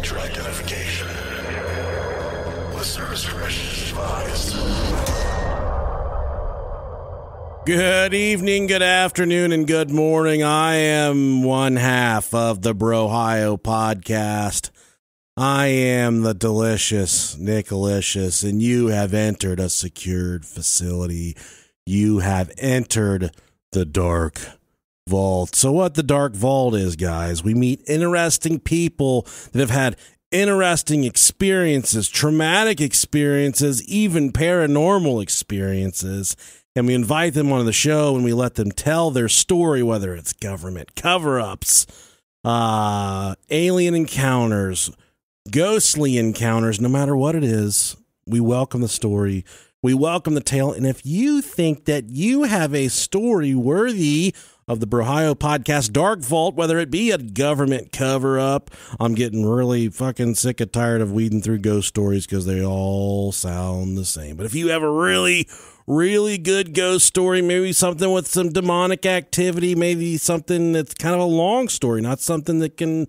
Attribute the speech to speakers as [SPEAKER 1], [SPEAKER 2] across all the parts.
[SPEAKER 1] User identification. Listener's permission is advised.
[SPEAKER 2] Good evening, good afternoon, and good morning. I am one half of the Brohio podcast. I am the delicious Nicolicious, and you have entered a secured facility. You have entered the Dark Vault. So what the Dark Vault is, guys, we meet interesting people that have had interesting experiences, traumatic experiences, even paranormal experiences, and we invite them on the show and we let them tell their story, whether it's government cover-ups, alien encounters, ghostly encounters, no matter what it is. We welcome the story. We welcome the tale. And if you think that you have a story worthy of the Brohio podcast Dark Vault, whether it be a government cover-up, I'm getting really fucking sick and tired of weeding through ghost stories because they all sound the same. But if you have a really good ghost story, maybe something with some demonic activity, maybe something that's kind of a long story, not something that can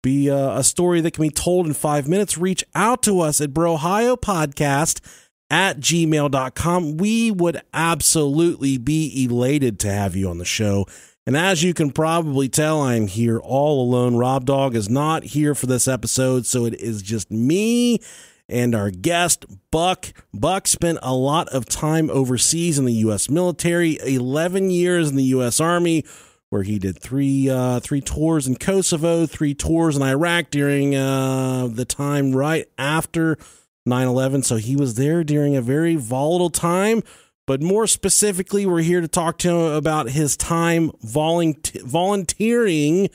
[SPEAKER 2] be a story that can be told in 5 minutes, reach out to us at brohiopodcast@gmail.com. We would absolutely be elated to have you on the show. And as you can probably tell, I'm here all alone. Rob Dog is not here for this episode, so it is just me and our guest, Buck. Buck spent a lot of time overseas in the U.S. military, 11 years in the U.S. Army, where he did three tours in Kosovo, 3 tours in Iraq during the time right after 9/11. So he was there during a very volatile time. But more specifically, we're here to talk to him about his time volunteering.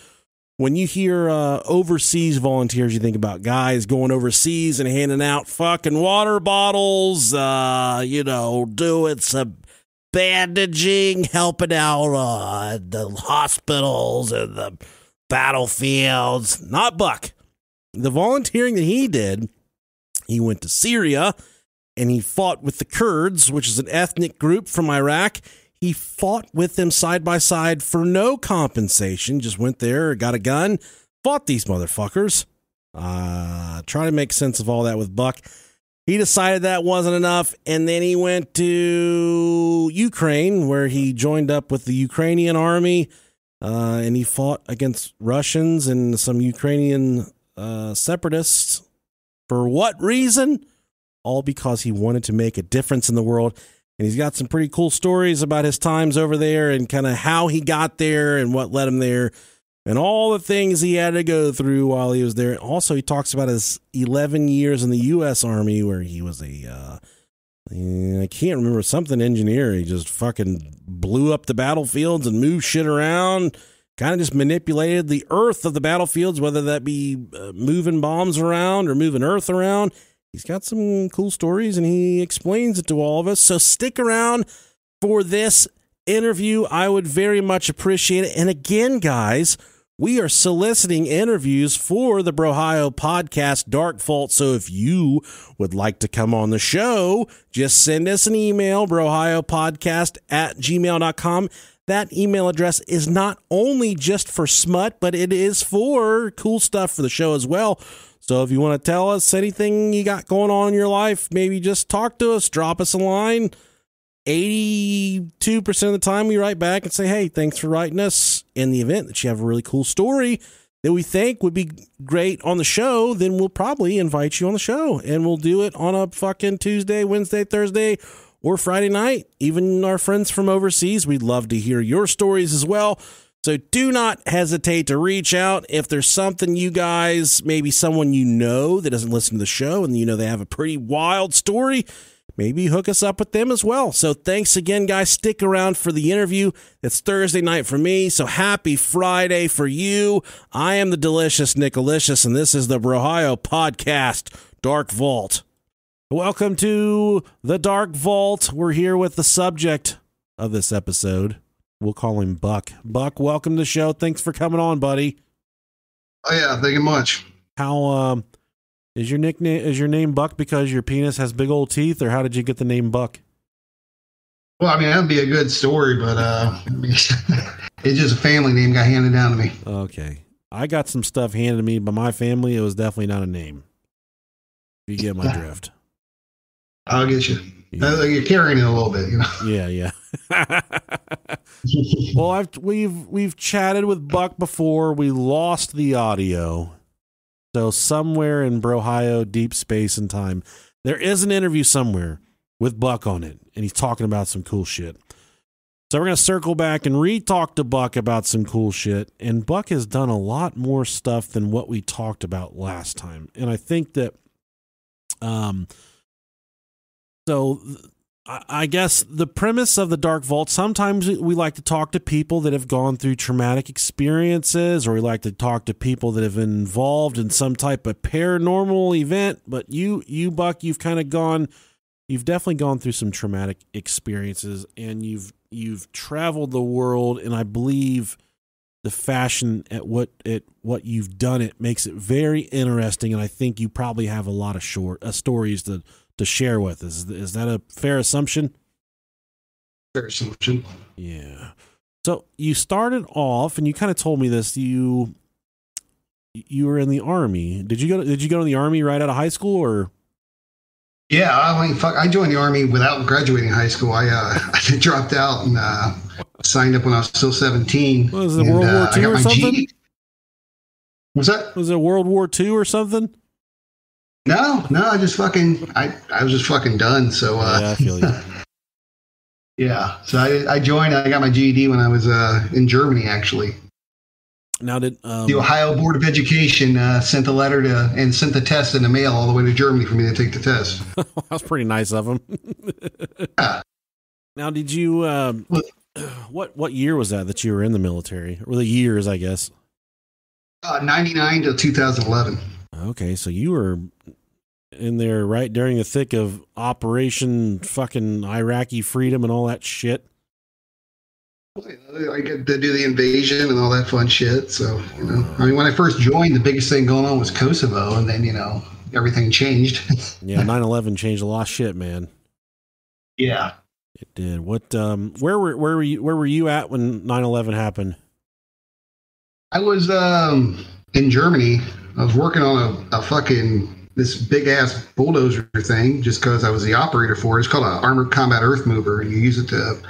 [SPEAKER 2] When you hear overseas volunteers, you think about guys going overseas and handing out fucking water bottles, doing some bandaging, helping out the hospitals and the battlefields. Not Buck. The volunteering that he did, he went to Syria and he fought with the Kurds, which is an ethnic group from Iraq. He fought with them side by side for no compensation. Just went there, got a gun, fought these motherfuckers. Try to make sense of all that with Buck. He decided that wasn't enough, and then he went to Ukraine, where he joined up with the Ukrainian army, and he fought against Russians and some Ukrainian separatists. For what reason? All because he wanted to make a difference in the world. And he's got some pretty cool stories about his times over there and kind of how he got there and what led him there and all the things he had to go through while he was there. Also, he talks about his 11 years in the U.S. Army, where he was I can't remember, something engineer. He just fucking blew up the battlefields and moved shit around, kind of just manipulated the earth of the battlefields, whether that be moving bombs around or moving earth around. He's got some cool stories, and he explains it to all of us. So stick around for this interview. I would very much appreciate it. And again, guys, we are soliciting interviews for the Brohio podcast Dark Vault. So if you would like to come on the show, just send us an email, brohiopodcast@gmail.com. That email address is not only just for smut, but it is for cool stuff for the show as well. So if you want to tell us anything you got going on in your life, maybe just talk to us, drop us a line. 82% of the time we write back and say, hey, thanks for writing us. In the event that you have a really cool story that we think would be great on the show, then we'll probably invite you on the show, and we'll do it on a fucking Tuesday, Wednesday, Thursday, or Friday night. Even our friends from overseas, we'd love to hear your stories as well. So do not hesitate to reach out. If there's something you guys, maybe someone you know that doesn't listen to the show and you know they have a pretty wild story, maybe hook us up with them as well. So thanks again, guys. Stick around for the interview. It's Thursday night for me, so happy Friday for you. I am the delicious Nicolicious, and this is the Brohio podcast Dark Vault. Welcome to the Dark Vault. We're here with the subject of this episode. We'll call him Buck. Buck, welcome to the show. Thanks for coming on, buddy.
[SPEAKER 3] Oh yeah, thank you much.
[SPEAKER 2] How is your nickname? Is your name Buck because your penis has big old teeth, or how did you get the name Buck?
[SPEAKER 3] Well, I mean, that'd be a good story, but it's just a family name got handed down to me.
[SPEAKER 2] Okay. I got some stuff handed to me by my family. It was definitely not a name. You get my drift.
[SPEAKER 3] I'll get you.
[SPEAKER 2] Yeah.
[SPEAKER 3] You're carrying it a little bit, you know.
[SPEAKER 2] Yeah. Well, we've chatted with Buck before. We lost the audio. So somewhere in Brohio, deep space and time, there is an interview somewhere with Buck on it, and he's talking about some cool shit. So we're going to circle back and re-talk to Buck about some cool shit. And Buck has done a lot more stuff than what we talked about last time. And I think that, so I guess the premise of the Dark Vault, sometimes we like to talk to people that have gone through traumatic experiences, or we like to talk to people that have been involved in some type of paranormal event. But you Buck, you've definitely gone through some traumatic experiences, and you've traveled the world, and I believe the fashion at what you've done, it makes it very interesting, and I think you probably have a lot of stories to share with us. Is that a fair assumption?
[SPEAKER 3] Fair assumption.
[SPEAKER 2] Yeah. So you started off, and you kind of told me this. You were in the Army. Did you go to the Army right out of high school, or?
[SPEAKER 3] Yeah, I joined the Army without graduating high school. I dropped out and signed up when I was still 17.
[SPEAKER 2] Was it World War II or something?
[SPEAKER 3] GED. What's that?
[SPEAKER 2] Was it World War II or something?
[SPEAKER 3] No, I just I was just fucking done. So
[SPEAKER 2] yeah, I feel you.
[SPEAKER 3] Yeah, so I joined. I got my GED when I was in Germany, actually.
[SPEAKER 2] Now did
[SPEAKER 3] the Ohio Board of Education sent the letter and sent the test in the mail all the way to Germany for me to take the test.
[SPEAKER 2] That's pretty nice of them.
[SPEAKER 3] Yeah.
[SPEAKER 2] Now, did you what year was that you were in the military? Or the years, I guess.
[SPEAKER 3] 99 to 2011.
[SPEAKER 2] Okay, so you were in there right during the thick of Operation fucking Iraqi Freedom and all that shit.
[SPEAKER 3] I get to do the invasion and all that fun shit. So, I mean, when I first joined, the biggest thing going on was Kosovo, and then, everything changed.
[SPEAKER 2] Yeah, 9/11 changed a lot of shit, man.
[SPEAKER 3] Yeah.
[SPEAKER 2] It did. What where were you at when 9/11 happened?
[SPEAKER 3] I was in Germany. I was working on a fucking this big ass bulldozer thing just because I was the operator for it. It's called an armored combat earth mover, and you use it to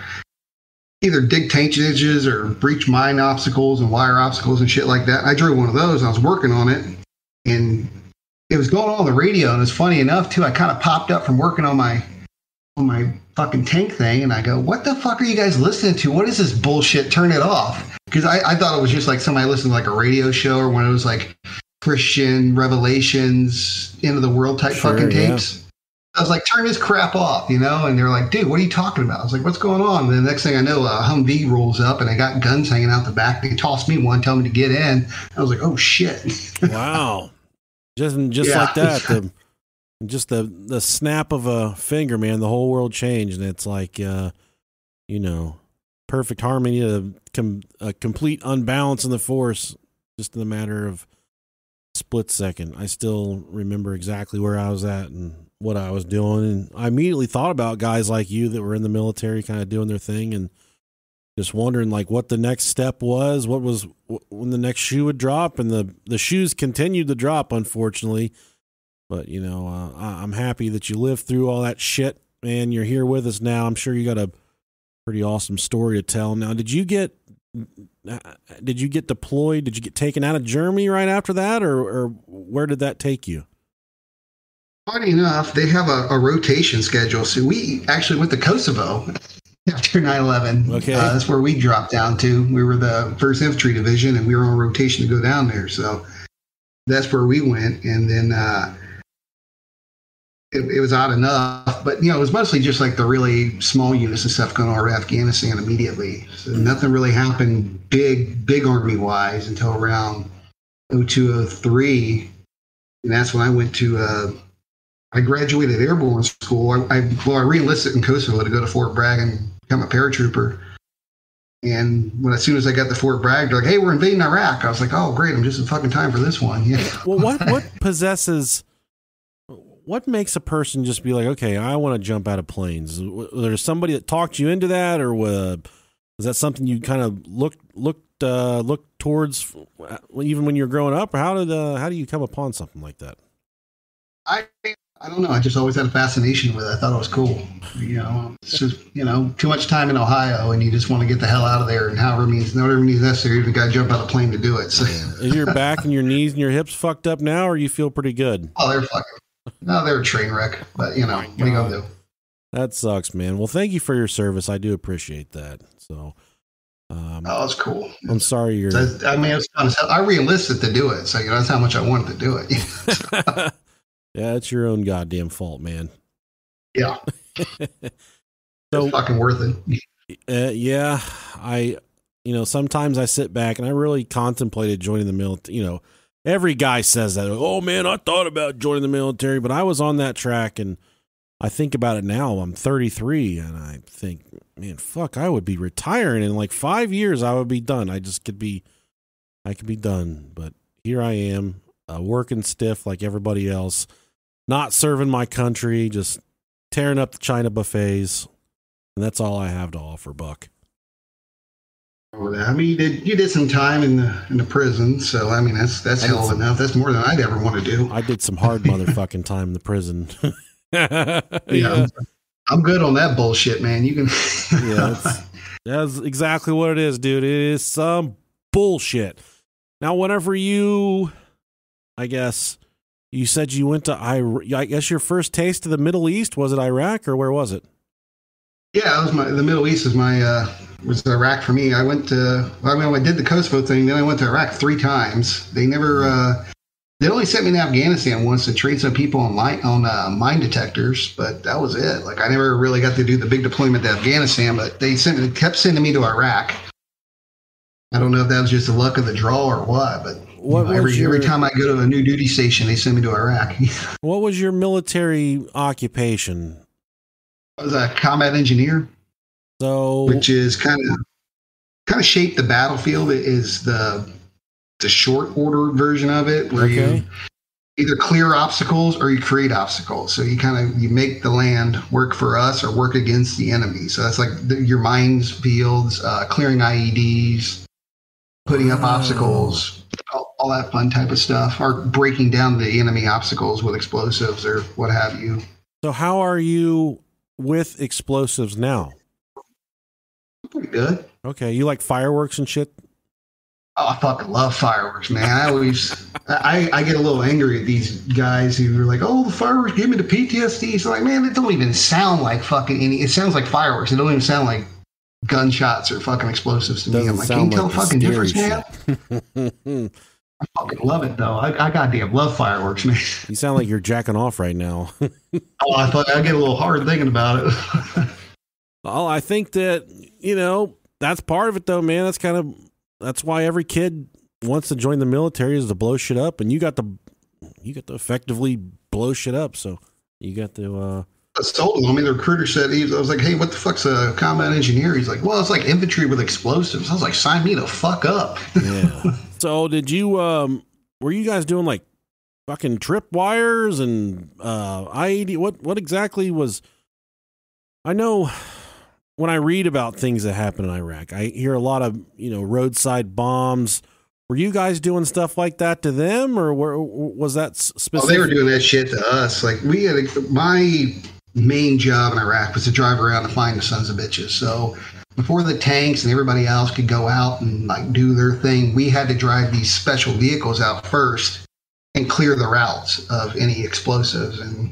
[SPEAKER 3] either dig tankage or breach mine obstacles and wire obstacles and shit like that. I drove one of those. And I was working on it, and it was going on the radio. And it's funny enough too. I kind of popped up from working on my fucking tank thing, and I go, "What the fuck are you guys listening to? What is this bullshit? Turn it off." Because I thought it was just like somebody listening to like a radio show or one of those like Christian Revelations, end of the world type fucking tapes. Yeah. I was like, turn this crap off, And they're like, dude, what are you talking about? I was like, what's going on? And the next thing I know, a Humvee rolls up and I got guns hanging out the back. They tossed me one, tell me to get in. I was like, oh shit.
[SPEAKER 2] Wow. Just like that. The snap of a finger, man, the whole world changed. And it's like, perfect harmony, a complete unbalance in the force, just in a matter of a split second. I still remember exactly where I was at and what I was doing, and I immediately thought about guys like you that were in the military kind of doing their thing and just wondering like what the next step was, when the next shoe would drop, and the shoes continued to drop, unfortunately. But I'm happy that you lived through all that shit, man. You're here with us now. I'm sure you got a pretty awesome story to tell. Now, did you get deployed? Did you get taken out of Germany right after that, or where did that take you?
[SPEAKER 3] Funny enough, they have a rotation schedule. So we actually went to Kosovo after 9/11.
[SPEAKER 2] Okay.
[SPEAKER 3] That's where we dropped down to. We were the 1st Infantry Division, and we were on rotation to go down there. So that's where we went. And then it was odd enough. But, it was mostly just like the really small units and stuff going over to Afghanistan immediately. So nothing really happened big Army-wise until around 02, 03. And that's when I went to... I graduated airborne school. I re-enlisted in Kosovo to go to Fort Bragg and become a paratrooper. And as soon as I got to Fort Bragg, they're like, "Hey, we're invading Iraq." I was like, "Oh, great! I'm just in fucking time for this one." Yeah.
[SPEAKER 2] Well, what makes a person just be like, "Okay, I want to jump out of planes"? There's somebody that talked you into that, or Is that something you kind of looked towards even when you're growing up, or how do you come upon something like that?
[SPEAKER 3] I don't know. I just always had a fascination with it. I thought it was cool. It's just, too much time in Ohio and you just want to get the hell out of there, and whatever means necessary, the guy jump out of the plane to do it. So.
[SPEAKER 2] Is your back and your knees and your hips fucked up now, or you feel pretty good?
[SPEAKER 3] Oh, they're fucking. No, they're a train wreck, but what are you going to do?
[SPEAKER 2] That sucks, man. Well, thank you for your service. I do appreciate that. So,
[SPEAKER 3] it's cool.
[SPEAKER 2] I'm sorry you're.
[SPEAKER 3] It's fun. I re-enlisted to do it, so that's how much I wanted to do it.
[SPEAKER 2] Yeah, it's your own goddamn fault, man.
[SPEAKER 3] Yeah. It's fucking worth it.
[SPEAKER 2] Yeah, sometimes I sit back and I really contemplated joining the military. Every guy says that. Oh man, I thought about joining the military, but I was on that track, and I think about it now. I'm 33, and I think, man, fuck, I would be retiring in like 5 years. I would be done. I could be done. But here I am, working stiff like everybody else, not serving my country, just tearing up the China buffets, and that's all I have to offer, Buck.
[SPEAKER 3] I mean, you did some time in the prison, so I mean that's hell of enough. That's more than I'd ever want to do.
[SPEAKER 2] I did some hard motherfucking time in the prison.
[SPEAKER 3] Yeah, I'm good on that bullshit, man. You can.
[SPEAKER 2] Yeah, that's exactly what it is, dude. It is some bullshit. Now, whenever I guess you said you went to I guess your first taste of the Middle East, was it Iraq or where was it?
[SPEAKER 3] Yeah, the Middle East was Iraq for me. I did the Kosovo thing, then I went to Iraq 3 times. They only sent me to Afghanistan once to train some people on mine detectors, but that was it. Like, I never really got to do the big deployment to Afghanistan, but they kept sending me to Iraq. I don't know if that was just the luck of the draw or what, but every time I go to a new duty station, they send me to Iraq.
[SPEAKER 2] What was your military occupation?
[SPEAKER 3] I was a combat engineer, which is kind of shaped the battlefield. It is the short order version of it, where you either clear obstacles or you create obstacles. So you make the land work for us or work against the enemy. So that's like your mines fields, clearing IEDs, putting up obstacles, all that fun type of stuff, or breaking down the enemy obstacles with explosives or what have you.
[SPEAKER 2] So how are you with explosives now?
[SPEAKER 3] Pretty good.
[SPEAKER 2] Okay, you like fireworks and shit?
[SPEAKER 3] Oh, I fucking love fireworks, man. I get a little angry at these guys who are like, "Oh, the fireworks give me the PTSD." It's like, man, it don't even sound like fucking it sounds like fireworks. It don't even sound like gunshots or fucking explosives to me. I'm like, can you tell the fucking difference, man? I fucking love it, though. I goddamn love fireworks, man.
[SPEAKER 2] You sound like you're jacking off right now.
[SPEAKER 3] Oh, I get a little hard thinking about it.
[SPEAKER 2] Well, I think that, that's part of it, though, man. That's why every kid wants to join the military, is to blow shit up, and you got to effectively blow shit up. So you got to.
[SPEAKER 3] I told him. I mean, the recruiter said, I was like, "Hey, what the fuck's a combat engineer?" He's like, "Well, it's like infantry with explosives." I was like, "Sign me the fuck up."
[SPEAKER 2] Yeah. So did you? Were you guys doing like fucking trip wires and IED? What exactly was? I know. When I read about things that happen in Iraq, I hear a lot of, roadside bombs. Were you guys doing stuff like that to them, or was that specific?
[SPEAKER 3] Oh, they were doing that shit to us. Like, my main job in Iraq was to drive around and find the sons of bitches. So before the tanks and everybody else could go out and like do their thing, we had to drive these special vehicles out first and clear the routes of any explosives. And,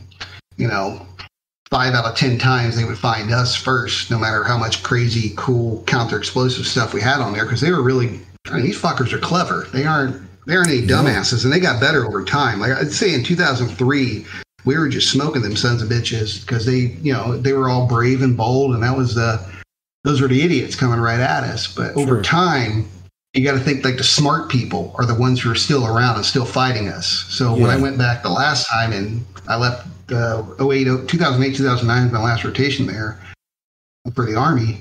[SPEAKER 3] 5 out of 10 times they would find us first, no matter how much crazy, cool counter-explosive stuff we had on there, because they were really, these fuckers are clever. They aren't any dumbasses, and they got better over time. Like, I'd say in 2003, we were just smoking them sons of bitches because they were all brave and bold, and those were the idiots coming right at us. But over time, you got to think like the smart people are the ones who are still around and still fighting us. So when I went back the last time and I left 2008, 2009 my last rotation there for the Army,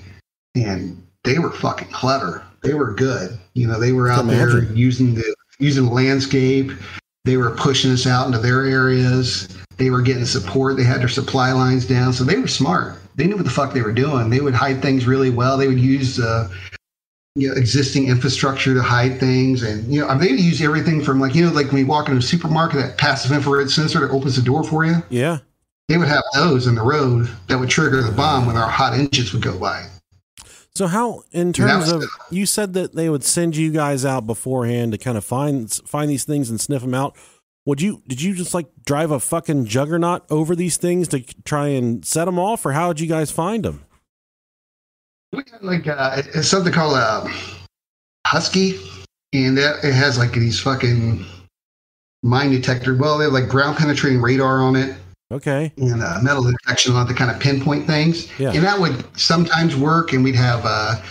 [SPEAKER 3] and they were fucking clever. They were good. They were out there using the landscape. They were pushing us out into their areas. They were getting support. They had their supply lines down. So they were smart. They knew what the fuck they were doing. They would hide things really well. They would use existing infrastructure to hide things. And, they would use everything from like when you walk into a supermarket, that passive infrared sensor that opens the door for you.
[SPEAKER 2] Yeah.
[SPEAKER 3] They would have those in the road that would trigger the bomb when our hot engines would go by.
[SPEAKER 2] So how, in terms of, you said that they would send you guys out beforehand to kind of find these things and sniff them out. Did you just like drive a fucking juggernaut over these things to try and set them off, or how did you guys find them?
[SPEAKER 3] We had like it's something called a Husky, and it has like these fucking mine detector. Well, they have like ground penetrating radar on it.
[SPEAKER 2] Okay.
[SPEAKER 3] And metal detection on it to kind of pinpoint things. Yeah. And that would sometimes work, and we'd have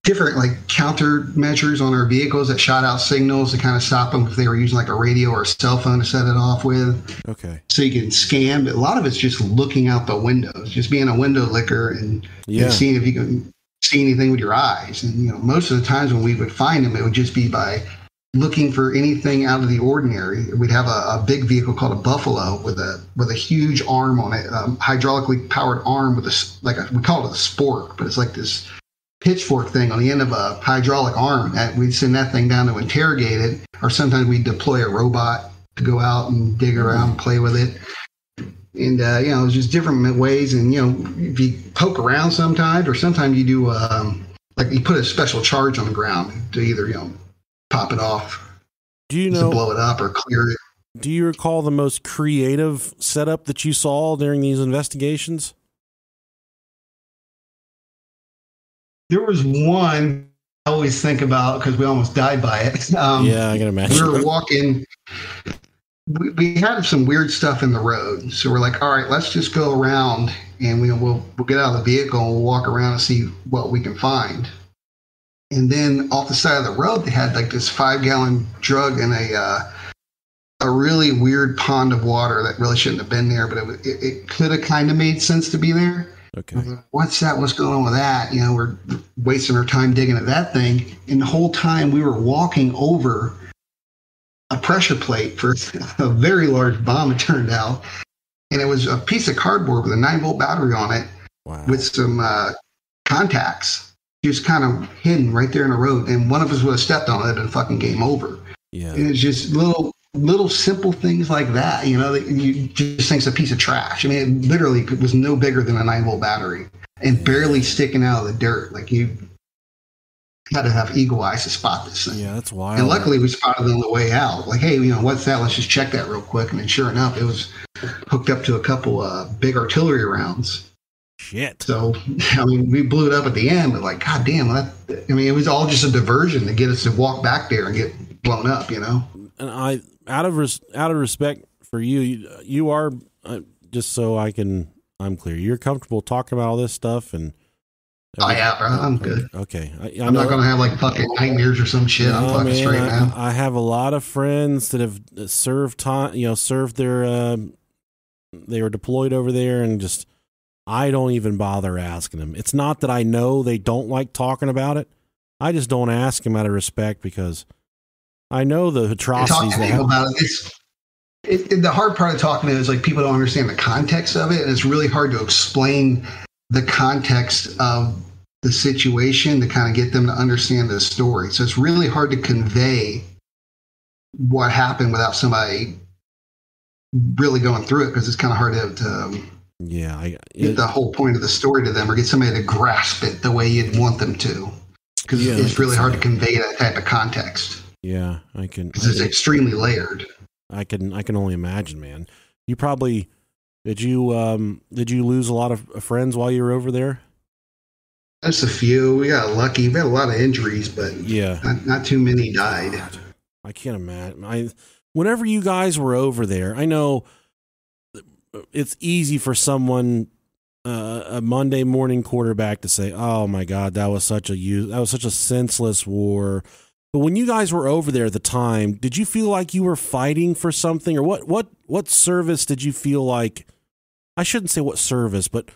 [SPEAKER 3] different like countermeasures on our vehicles that shot out signals to kind of stop them if they were using like a radio or a cell phone to set it off with. Okay. So you can scan, but a lot of it's just looking out the windows, just being a window licker and seeing if you can see anything with your eyes. And most of the times when we would find them, it would just be by looking for anything out of the ordinary. We'd have a big vehicle called a Buffalo with a huge arm on it, hydraulically powered arm with we call it a spork, but it's like this pitchfork thing on the end of a hydraulic arm. That we'd send that thing down to interrogate it, or sometimes we'd deploy a robot to go out and dig around and play with it. And it was just different ways. And if you poke around sometimes, or sometimes you do like you put a special charge on the ground to either pop it off, to blow it up or clear it.
[SPEAKER 2] Do you recall the most creative setup that you saw during these investigations?
[SPEAKER 3] There was one I always think about because we almost died by it.
[SPEAKER 2] Yeah, I can imagine.
[SPEAKER 3] We were walking. We had some weird stuff in the road, so we're like, all right, let's just go around and we'll get out of the vehicle and we'll walk around and see what we can find. And then off the side of the road, they had like this 5-gallon drug in a really weird pond of water that really shouldn't have been there, but it could have kind of made sense to be there. Okay. What's that? What's going on with that? We're wasting our time digging at that thing. And the whole time we were walking over a pressure plate for a very large bomb, it turned out. And it was a piece of cardboard with a 9-volt battery on it. Wow. With some contacts. Just kind of hidden right there in the road. And one of us would have stepped on it and fucking game over. Yeah. And it's just little simple things like that, that you just think it's a piece of trash. I mean, it literally was no bigger than a 9-volt battery and barely sticking out of the dirt. Like you had to have eagle eyes to spot this thing.
[SPEAKER 2] Yeah, that's wild.
[SPEAKER 3] And luckily we spotted it on the way out. Like, hey, what's that? Let's just check that real quick. And then sure enough, it was hooked up to a couple big artillery rounds.
[SPEAKER 2] Shit.
[SPEAKER 3] So, we blew it up at the end, but like, God damn, it was all just a diversion to get us to walk back there and get blown up,
[SPEAKER 2] And out of respect for you are, just so I'm clear, you're comfortable talking about all this stuff and.
[SPEAKER 3] Oh yeah, bro, I'm good.
[SPEAKER 2] Okay.
[SPEAKER 3] I'm not going to have like fucking nightmares or some shit. I'm fucking straight now.
[SPEAKER 2] I have a lot of friends that have served time, served their, they were deployed over there, and just, I don't even bother asking them. It's not that I know they don't like talking about it. I just don't ask them out of respect because I know the atrocities they have. About
[SPEAKER 3] it. The hard part of talking to it is like people don't understand the context of it, and it's really hard to explain the context of the situation to kind of get them to understand the story. So it's really hard to convey what happened without somebody really going through it, because it's kind of hard to get the whole point of the story to them, or get somebody to grasp it the way you'd want them to, because it's really hard to convey that type of context.
[SPEAKER 2] Yeah, I can.
[SPEAKER 3] Because it's extremely layered.
[SPEAKER 2] I can only imagine, man. You probably did you lose a lot of friends while you were over there?
[SPEAKER 3] Just a few. We got lucky. We had a lot of injuries, but not too many died.
[SPEAKER 2] God, I can't imagine. Whenever you guys were over there, I know it's easy for someone, a Monday morning quarterback, to say, "Oh my God, that was such a senseless war." But when you guys were over there at the time, did you feel like you were fighting for something, or what service did you feel like? I shouldn't say what service, but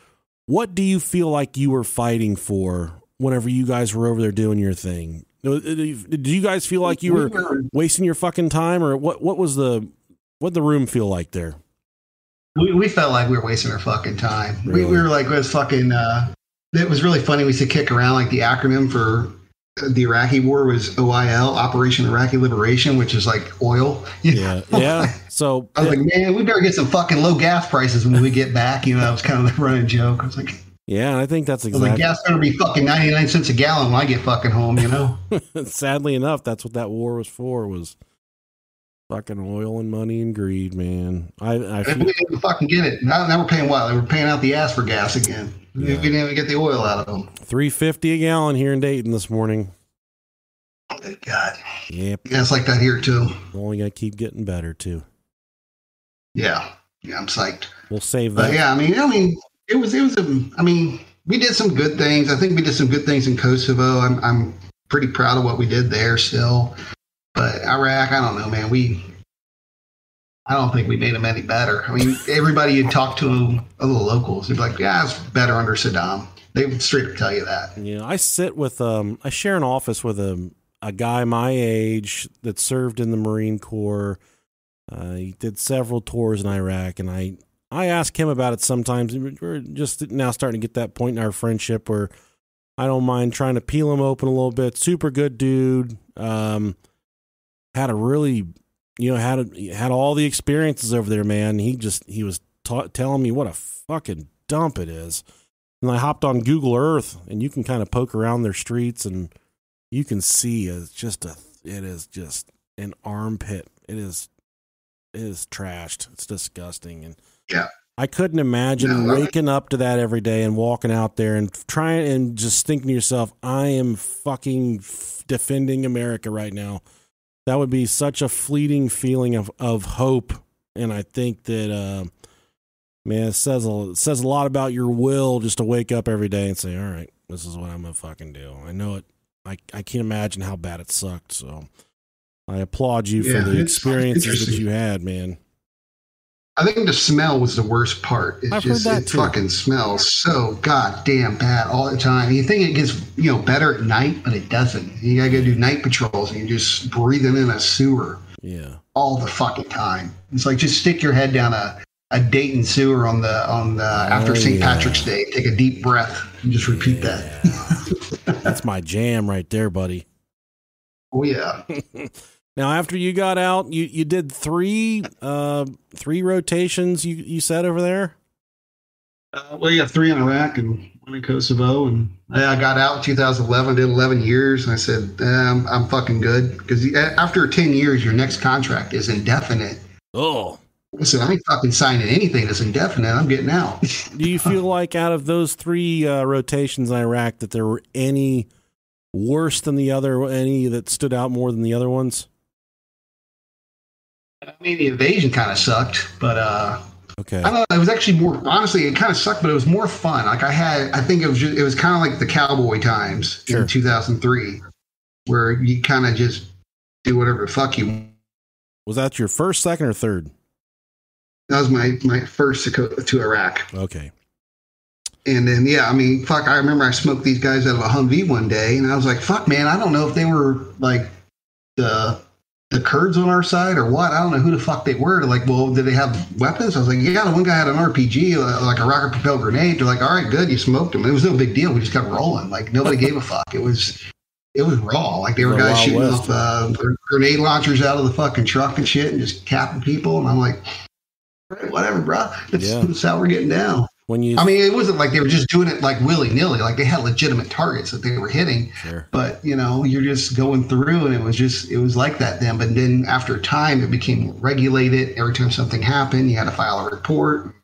[SPEAKER 2] what do you feel like you were fighting for whenever you guys were over there doing your thing? Did you guys feel like you were wasting your fucking time, or what the room feel like there?
[SPEAKER 3] We felt like we were wasting our fucking time.
[SPEAKER 2] Really?
[SPEAKER 3] We were like, it was fucking. It was really funny. We used to kick around like the acronym for the Iraqi war was OIL, Operation Iraqi Liberation, which is like oil.
[SPEAKER 2] Yeah, yeah. So
[SPEAKER 3] I was like, man, we better get some fucking low gas prices when we get back. You know, that was kind of the running joke. I was like,
[SPEAKER 2] yeah, I think that's exactly.
[SPEAKER 3] Like, gas better be fucking 99 cents a gallon when I get fucking home. You know.
[SPEAKER 2] Sadly enough, that's what that war was for. Was fucking oil and money and greed, man. I
[SPEAKER 3] we didn't fucking get it. Now we're paying what? They were paying out the ass for gas again. Yeah. We didn't even get the oil out of them.
[SPEAKER 2] $3.50 a gallon here in Dayton this morning.
[SPEAKER 3] Good God.
[SPEAKER 2] Yep.
[SPEAKER 3] Yeah, it's like that here too.
[SPEAKER 2] Only got to keep getting better too.
[SPEAKER 3] Yeah. Yeah, I'm psyched.
[SPEAKER 2] We'll save that.
[SPEAKER 3] But yeah, I mean, it was. I mean, we did some good things. I think we did some good things in Kosovo. I'm pretty proud of what we did there still. But Iraq, I don't know, man. I don't think we made them any better. I mean, everybody you talk to, other locals, they'd be like, yeah, it's better under Saddam. They would straight up tell you that.
[SPEAKER 2] Yeah, I sit with, I share an office with a guy my age that served in the Marine Corps. He did several tours in Iraq, and I ask him about it sometimes. We're just now starting to get that point in our friendship where I don't mind trying to peel him open a little bit. Super good dude. Had a really, had all the experiences over there, man. He was telling me what a fucking dump it is. And I hopped on Google Earth, and you can kind of poke around their streets, and you can see it is just an armpit. It is trashed. It's disgusting. And
[SPEAKER 3] yeah,
[SPEAKER 2] I couldn't imagine waking up to that every day and walking out there and trying and just thinking to yourself, I am fucking defending America right now. That would be such a fleeting feeling of hope. And I think that, man, it says a lot about your will just to wake up every day and say, all right, this is what I'm going to fucking do. I know it. I can't imagine how bad it sucked. So I applaud you for the experiences that you had, man.
[SPEAKER 3] I think the smell was the worst part. It fucking smells so goddamn bad all the time. You think it gets, better at night, but it doesn't. You gotta go do night patrols and you're just breathing in a sewer.
[SPEAKER 2] Yeah.
[SPEAKER 3] All the fucking time. It's like just stick your head down a Dayton sewer on the after St. Patrick's Day. Take a deep breath and just repeat that.
[SPEAKER 2] That's my jam right there, buddy.
[SPEAKER 3] Oh yeah.
[SPEAKER 2] Now, after you got out, you did three rotations. You said over there.
[SPEAKER 3] Well, yeah, 3 in Iraq and 1 in Kosovo, and I got out in 2011. Did 11 years, and I said I'm fucking good because after 10 years, your next contract is indefinite.
[SPEAKER 2] Oh.
[SPEAKER 3] I said I ain't fucking signing anything that's indefinite. I'm getting out.
[SPEAKER 2] Do you feel like out of those 3 rotations in Iraq that there were any worse than the other? Any that stood out more than the other ones?
[SPEAKER 3] I mean, the invasion kind of sucked, but
[SPEAKER 2] okay.
[SPEAKER 3] I don't know. It was actually more, honestly, it kind of sucked, but it was more fun. Like I think it was kind of like the cowboy times in 2003, where you kind of just do whatever the fuck you want.
[SPEAKER 2] Was that your first, second, or third?
[SPEAKER 3] That was my first to Iraq.
[SPEAKER 2] Okay.
[SPEAKER 3] And then, I mean, fuck, I remember I smoked these guys out of a Humvee one day, and I was like, fuck, man, I don't know if they were like the Kurds on our side or what. I don't know who the fuck they were. They're like, well, did they have weapons? I was like, yeah, the one guy had an RPG, like a rocket propelled grenade. They're like, all right, good, you smoked him. It was no big deal. We just kept rolling. Like nobody gave a fuck. It was raw. Like they were guys shooting off grenade launchers out of the fucking truck and shit and just capping people. And I'm like, whatever, bro. That's how we're getting down. I mean, it wasn't like they were just doing it like willy-nilly. Like they had legitimate targets that they were hitting. Sure. But, you're just going through and it was like that then. But then after time, it became regulated. Every time something happened, you had to file a report.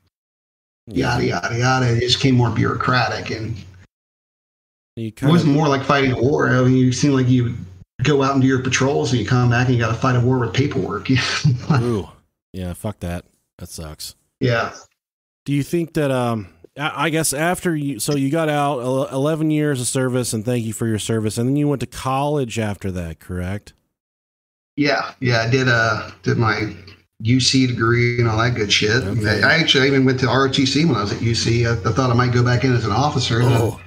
[SPEAKER 3] Yada, yada, yada. It just became more bureaucratic. And it wasn't more like fighting a war. I mean, you seem like you go out and do your patrols and you come back and you got to fight a war with paperwork.
[SPEAKER 2] Ooh. Yeah, fuck that. That sucks.
[SPEAKER 3] Yeah.
[SPEAKER 2] Do you think that, I guess after you got out 11 years of service, and thank you for your service, and then you went to college after that, correct? Yeah. I did my UC degree and all that good shit. Okay. I even went to ROTC when I was at UC. I thought I might go back in as an officer. Oh.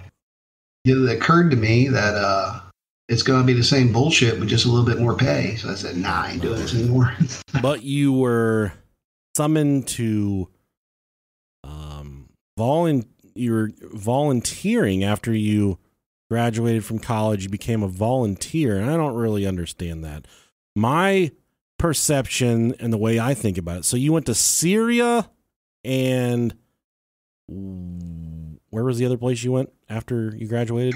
[SPEAKER 2] It occurred to me that it's going to be the same bullshit, but just a little bit more pay. So I said, nah, I ain't doing this anymore. But you were summoned to you were volunteering after you graduated from college. You became a volunteer, and I don't really understand that. My perception and the way I think about it. So you went to Syria, and where was the other place you went after you graduated?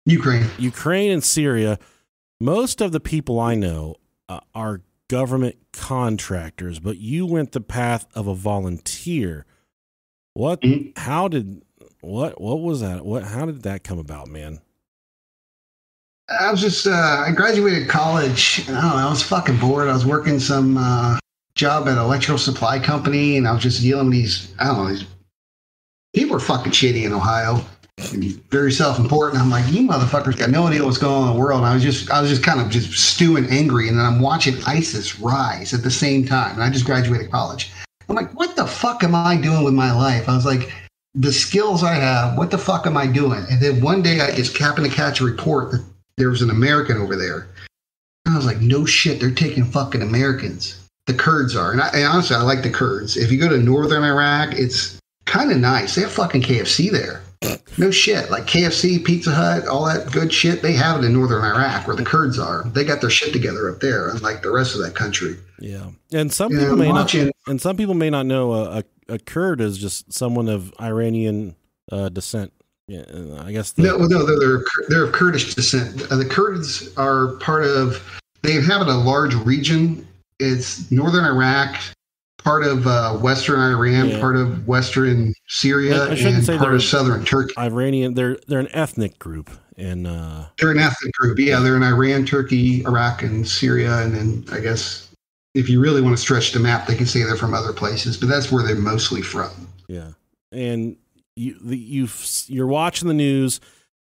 [SPEAKER 2] Ukraine and Syria. Most of the people I know are government contractors, but you went the path of a volunteer. What was that? How did that come about, man?
[SPEAKER 3] I was just, I graduated college, and I don't know, I was fucking bored. I was working some job at an electrical supply company, and I was just dealing with these people are fucking shitty in Ohio. Very self-important. I'm like, you motherfuckers got no idea what's going on in the world. And I was just kind of just stewing angry, and then I'm watching ISIS rise at the same time. And I just graduated college. I'm like, what the fuck am I doing with my life? I was like, the skills I have, what the fuck am I doing? And then one day I just happened to catch a report that there was an American over there. And I was like, no shit, they're taking fucking Americans. The Kurds are. And honestly, I like the Kurds. If you go to northern Iraq, it's kind of nice. They have fucking KFC there. No shit. Like KFC, Pizza Hut, all that good shit, they have it in northern Iraq where the Kurds are. They got their shit together up there, unlike the rest of that country.
[SPEAKER 2] Yeah. And some people may not know a Kurd is just someone of Iranian descent. Yeah, I guess
[SPEAKER 3] they're of Kurdish descent. The Kurds are part of, they inhabit a large region. It's northern Iraq, part of western Iran, part of western Syria, and part of southern Turkey.
[SPEAKER 2] Iranian, they're an ethnic group, and
[SPEAKER 3] they're an ethnic group. Yeah, they're in Iran, Turkey, Iraq, and Syria, and then I guess if you really want to stretch the map, they can say they're from other places, but that's where they're mostly from.
[SPEAKER 2] Yeah, and you're watching the news,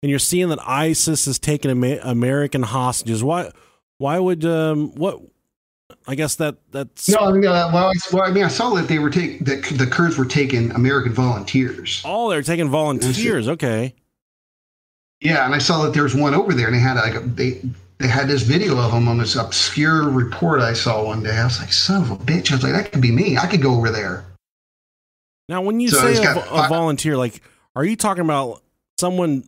[SPEAKER 2] and you're seeing that ISIS is taking American hostages. Why would what? I guess that's
[SPEAKER 3] no. I mean, I saw that they were the Kurds were taking American volunteers.
[SPEAKER 2] Oh, they're taking volunteers. Okay.
[SPEAKER 3] Yeah, and I saw that there was one over there, and they had they had this video of them on this obscure report I saw one day. I was like, son of a bitch! I was like, that could be me. I could go over there.
[SPEAKER 2] Now, when you say a volunteer, like, are you talking about someone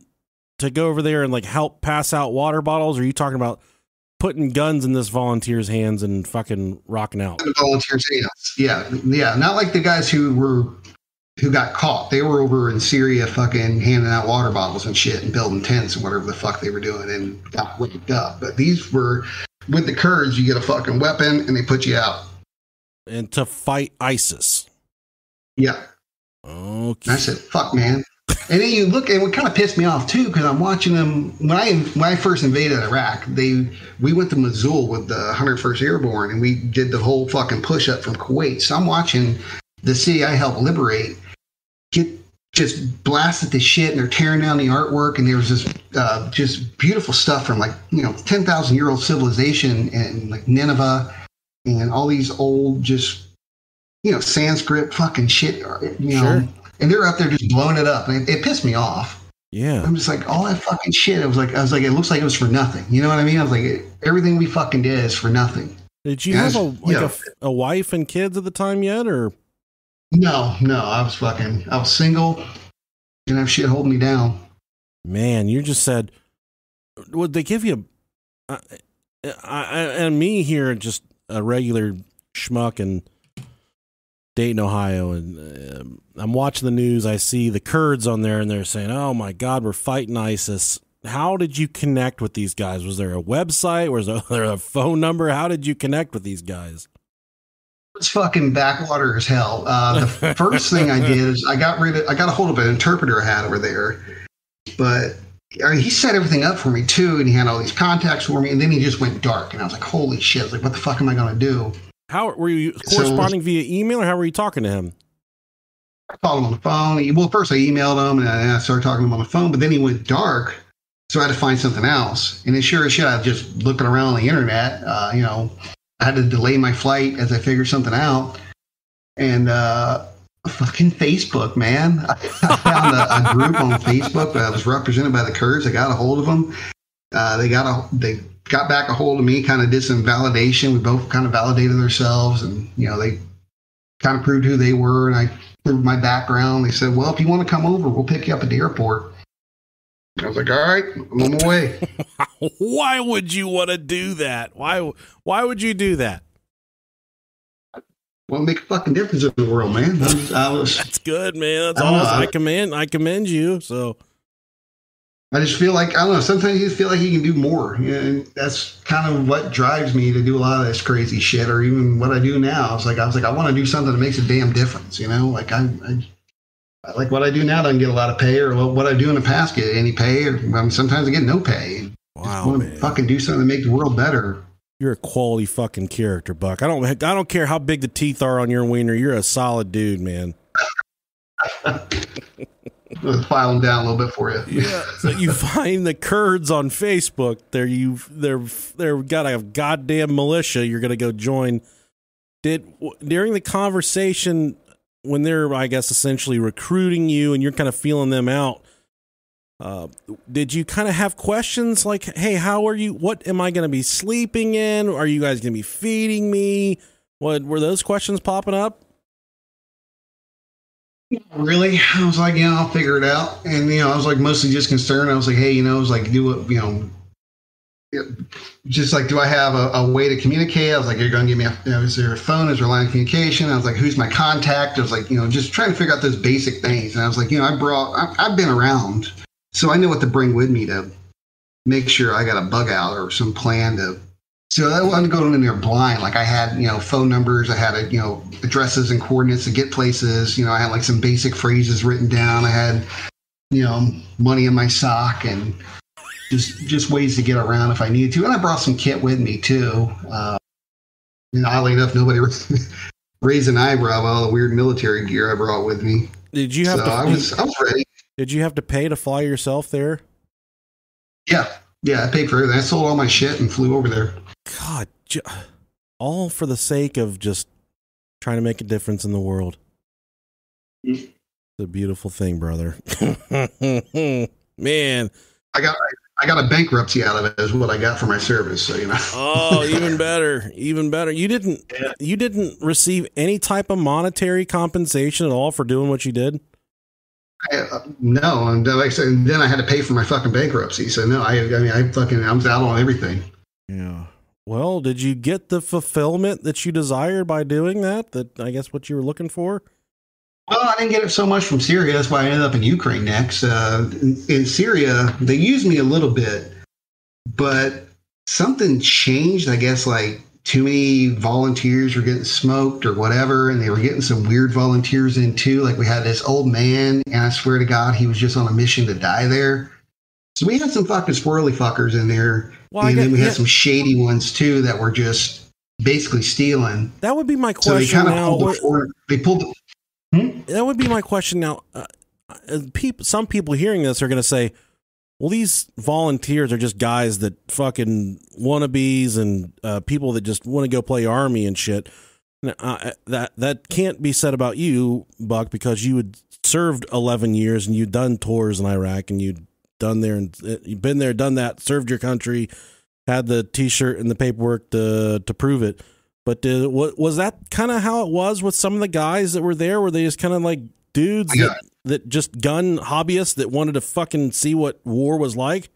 [SPEAKER 2] to go over there and like help pass out water bottles? Or are you talking about putting guns in this volunteer's hands and fucking rocking out?
[SPEAKER 3] The volunteers' hands. Yeah. Not like the guys who got caught. They were over in Syria fucking handing out water bottles and shit and building tents and whatever the fuck they were doing and got waked up. But these were, with the Kurds, you get a fucking weapon and they put you out.
[SPEAKER 2] And to fight ISIS.
[SPEAKER 3] Yeah.
[SPEAKER 2] Okay.
[SPEAKER 3] And I said, fuck, man. And then you look, and what kind of pissed me off too, because I'm watching them when I first invaded Iraq. We went to Mosul with the 101st Airborne, and we did the whole fucking push up from Kuwait. So I'm watching the city I helped liberate get just blasted to shit, and they're tearing down the artwork. And there was this just beautiful stuff from 10,000-year-old civilization and like Nineveh and all these old just Sanskrit fucking shit.
[SPEAKER 2] Sure.
[SPEAKER 3] And they're up there just blowing it up, and it pissed me off.
[SPEAKER 2] Yeah,
[SPEAKER 3] I'm just like, all that fucking shit. I was like, it looks like it was for nothing. You know what I mean? I was like, everything we fucking did is for nothing.
[SPEAKER 2] Did you have a wife and kids at the time yet, or?
[SPEAKER 3] No, I was single. Didn't have shit holding me down.
[SPEAKER 2] Man, you just said, would they give you? And me here, just a regular schmuck and Dayton, Ohio, and I'm watching the news. I see the Kurds on there, and they're saying, "Oh my God, we're fighting ISIS." How did you connect with these guys? Was there a website? Was there a phone number? How did you connect with these guys?
[SPEAKER 3] It's fucking backwater as hell. The first thing I did is I got a hold of an interpreter I had over there, but he set everything up for me too, and he had all these contacts for me, and then he just went dark, and I was like, "Holy shit!" I was like, "What the fuck am I going to do?"
[SPEAKER 2] How were you corresponding via email, or how were you talking to him?
[SPEAKER 3] I called him on the phone. Well, first I emailed him, and I started talking to him on the phone, but then he went dark, so I had to find something else. And then sure as shit, I was just looking around on the internet. I had to delay my flight as I figured something out. And fucking Facebook, man. I found a group on Facebook that was represented by the Kurds. I got a hold of them. They got back a hold of me, kind of did some validation. We both kind of validated ourselves, and they kind of proved who they were, and I proved my background. They said, well, if you want to come over, we'll pick you up at the airport. I was like, all right, I'm on my way.
[SPEAKER 2] Why would you want to do that? Why would you do that?
[SPEAKER 3] Well, make a fucking difference in the world, man.
[SPEAKER 2] That's good, man. That's awesome. I commend you. So
[SPEAKER 3] I just feel like, I don't know, sometimes you feel like you can do more. And that's kind of what drives me to do a lot of this crazy shit, or even what I do now. I was like, I want to do something that makes a damn difference, you know? Like I like what I do now doesn't get a lot of pay, or what I do in the past get any pay, or sometimes I get no pay.
[SPEAKER 2] Wow,
[SPEAKER 3] I want to fucking do something to make the world better.
[SPEAKER 2] You're a quality fucking character, Buck. I don't care how big the teeth are on your wiener. You're a solid dude, man.
[SPEAKER 3] Let's file them down a little bit for you.
[SPEAKER 2] Yeah. So you find the Kurds on Facebook. They're got a goddamn militia. You're gonna go join. During the conversation when they're, I guess, essentially recruiting you, and you're kind of feeling them out. Did you kind of have questions like, hey, how are you? What am I going to be sleeping in? Are you guys going to be feeding me? What were those questions popping up?
[SPEAKER 3] Really? I was like, I'll figure it out. And, I was like mostly just concerned. I was like, hey, I was like, just like, do I have a way to communicate? I was like, you're going to give me is there a phone? Is there a line of communication? I was like, who's my contact? I was like, just trying to figure out those basic things. And I was like, I've been around. So I know what to bring with me to make sure I got a bug out or some plan to. So I wasn't going in there blind. Like I had, phone numbers. I had, addresses and coordinates to get places. I had like some basic phrases written down. I had, money in my sock and just ways to get around if I needed to. And I brought some kit with me too. Oddly enough, nobody raised an eyebrow about all the weird military gear I brought with me.
[SPEAKER 2] Did you have to?
[SPEAKER 3] I was ready.
[SPEAKER 2] Did you have to pay to fly yourself there?
[SPEAKER 3] Yeah, I paid for everything. I sold all my shit and flew over there.
[SPEAKER 2] God, all for the sake of just trying to make a difference in the world. It's a beautiful thing, brother. Man,
[SPEAKER 3] I got a bankruptcy out of it is what I got for my service. So
[SPEAKER 2] Oh, even better. You didn't receive any type of monetary compensation at all for doing what you did.
[SPEAKER 3] No, and like I said, then I had to pay for my fucking bankruptcy. So no, I was out on everything.
[SPEAKER 2] Yeah. Well, did you get the fulfillment that you desired by doing that? That I guess what you were looking for.
[SPEAKER 3] Well, I didn't get it so much from Syria. That's why I ended up in Ukraine next. In Syria, they used me a little bit, but something changed. I guess like too many volunteers were getting smoked or whatever, and they were getting some weird volunteers in too. Like we had this old man, and I swear to God, he was just on a mission to die there. So we had some fucking squirrely fuckers in there, and then we had some shady ones too that were just basically stealing.
[SPEAKER 2] That would be my question.
[SPEAKER 3] So they kind of pulled the.
[SPEAKER 2] That would be my question now. Some people hearing this are going to say, well, these volunteers are just guys that fucking wannabes and people that just want to go play army and shit. That can't be said about you, Buck, because you had served 11 years and you'd done tours in Iraq and you'd done there and you've been there, done that, served your country, had the T-shirt and the paperwork to prove it. But was that kind of how it was with some of the guys that were there? Were they just kind of like dudes that just gun hobbyists that wanted to fucking see what war was like?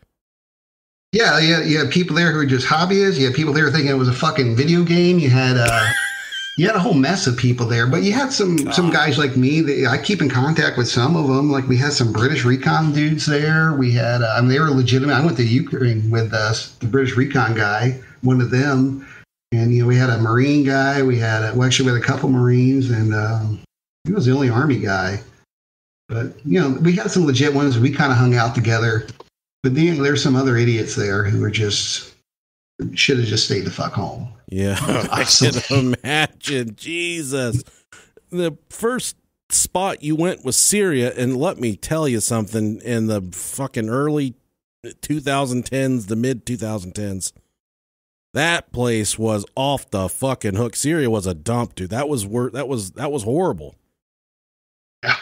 [SPEAKER 3] Yeah. You had people there who were just hobbyists. You had people there thinking it was a fucking video game. You had a whole mess of people there. But you had some guys like me. I keep in contact with some of them. Like we had some British recon dudes there. We had they were legitimate. I went to Ukraine with the British recon guy, one of them. And, we had a Marine guy. We had a couple Marines, and he was the only Army guy. But, we had some legit ones. We kind of hung out together. But then there's some other idiots there who were should have just stayed the fuck home.
[SPEAKER 2] Yeah, I can imagine. Jesus. The first spot you went was Syria, and let me tell you something, in the fucking early 2010s, the mid 2010s. That place was off the fucking hook. Syria was a dump, dude. That was horrible.
[SPEAKER 3] Yeah.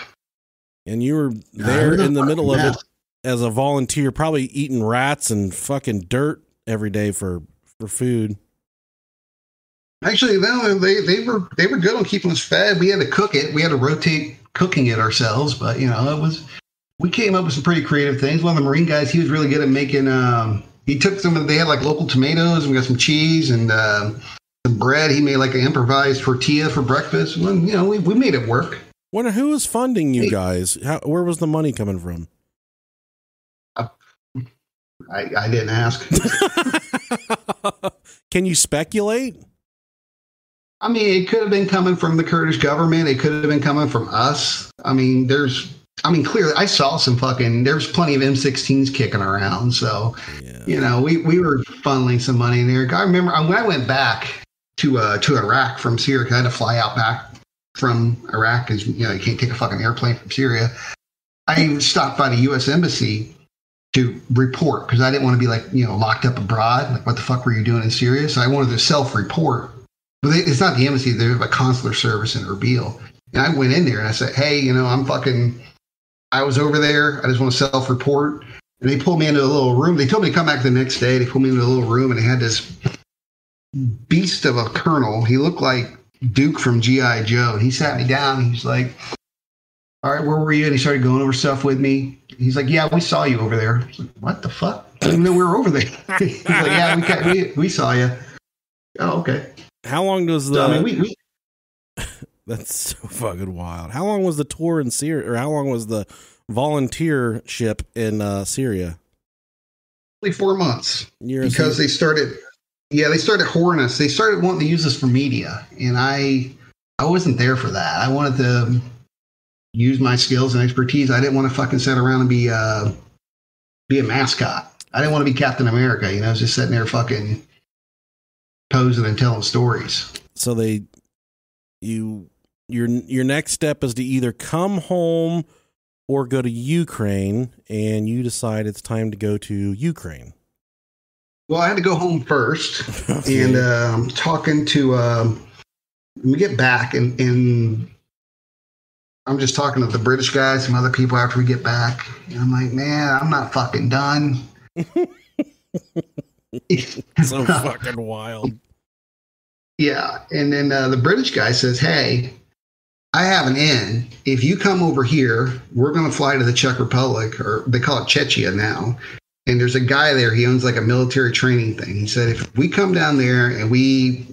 [SPEAKER 2] And you were there in the middle of it as a volunteer, probably eating rats and fucking dirt every day for food.
[SPEAKER 3] Actually, no, they were good on keeping us fed. We had to cook it. We had to rotate cooking it ourselves, but we came up with some pretty creative things. One of the Marine guys, he was really good at making. He took they had like local tomatoes, and we got some cheese and some bread. He made like an improvised tortilla for breakfast. Well, we made it work.
[SPEAKER 2] Who was funding you guys? Where was the money coming from?
[SPEAKER 3] I didn't ask.
[SPEAKER 2] Can you speculate?
[SPEAKER 3] I mean, it could have been coming from the Kurdish government. It could have been coming from us. I mean, clearly, I saw some there's plenty of M16s kicking around. So, yeah. We were funneling some money in there. I remember when I went back to Iraq from Syria, 'cause I had to fly out back from Iraq because, you can't take a fucking airplane from Syria. I stopped by the U.S. Embassy to report because I didn't want to be locked up abroad. Like, what the fuck were you doing in Syria? So I wanted to self-report. But it's not the embassy. They have a consular service in Erbil. And I went in there and I said, hey, I was over there. I just want to self-report. And they pulled me into a little room. They told me to come back the next day. They pulled me into a little room and they had this beast of a colonel. He looked like Duke from G.I. Joe. And he sat me down and he's like, all right, where were you? And he started going over stuff with me. He's like, yeah, we saw you over there. I was like, what the fuck? I didn't even know we were over there. He's like, yeah, we saw you. Oh, okay.
[SPEAKER 2] How long does the...
[SPEAKER 3] So, I mean,
[SPEAKER 2] That's so fucking wild. How long was the tour in Syria, or how long was the volunteership in Syria?
[SPEAKER 3] Only 4 months. Because they started whoring us. They started wanting to use us for media, and I wasn't there for that. I wanted to use my skills and expertise. I didn't want to fucking sit around and be a mascot. I didn't want to be Captain America. Just sitting there fucking posing and telling stories.
[SPEAKER 2] So your next step is to either come home or go to Ukraine, and you decide it's time to go to Ukraine.
[SPEAKER 3] Well, I had to go home first, and I'm talking to. Let me get back, and I'm just talking to the British guys, some other people after we get back, and I'm like, man, I'm not fucking done.
[SPEAKER 2] So fucking wild.
[SPEAKER 3] Yeah, and then the British guy says, hey, I have an in. If you come over here, we're going to fly to the Czech Republic, or they call it Czechia now. And there's a guy there, he owns like a military training thing. He said, if we come down there and we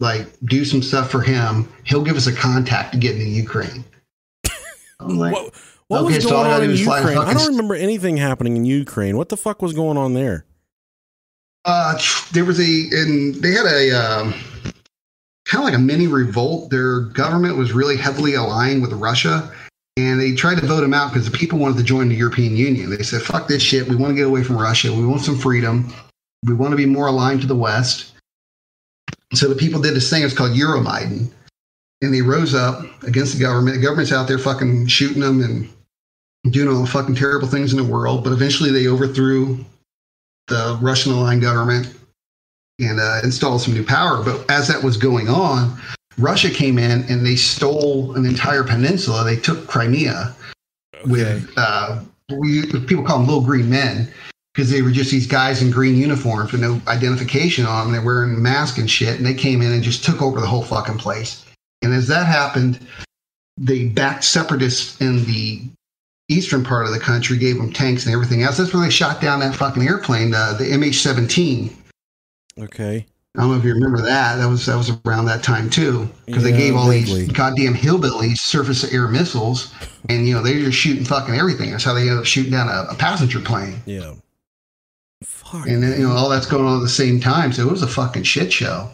[SPEAKER 3] do some stuff for him, he'll give us a contact to get into Ukraine. I'm like,
[SPEAKER 2] what was going on in Ukraine? I don't remember anything happening in Ukraine. What the fuck was going on there?
[SPEAKER 3] They had a kind of like a mini revolt. Their government was really heavily aligned with Russia, and they tried to vote him out because the people wanted to join the European Union. They said, fuck this shit. We want to get away from Russia. We want some freedom. We want to be more aligned to the West. So the people did this thing. It's called Euromaidan. And they rose up against the government. The government's out there fucking shooting them and doing all the fucking terrible things in the world. But eventually they overthrew the Russian aligned government and installed some new power. But as that was going on, Russia came in and they stole an entire peninsula. They took Crimea with people call them little green men because they were just these guys in green uniforms with no identification on them. They're wearing masks and shit. And they came in and just took over the whole fucking place. And as that happened, they backed separatists in the eastern part of the country, gave them tanks and everything else. That's where they shot down that fucking airplane, the MH17.
[SPEAKER 2] Okay.
[SPEAKER 3] I don't know if you remember that. That was around that time too, because they gave all these goddamn hillbillies surface-to-air missiles, and they're just shooting fucking everything. That's how they ended up shooting down a passenger plane.
[SPEAKER 2] Yeah. Fuck.
[SPEAKER 3] And then all that's going on at the same time, so it was a fucking shit show.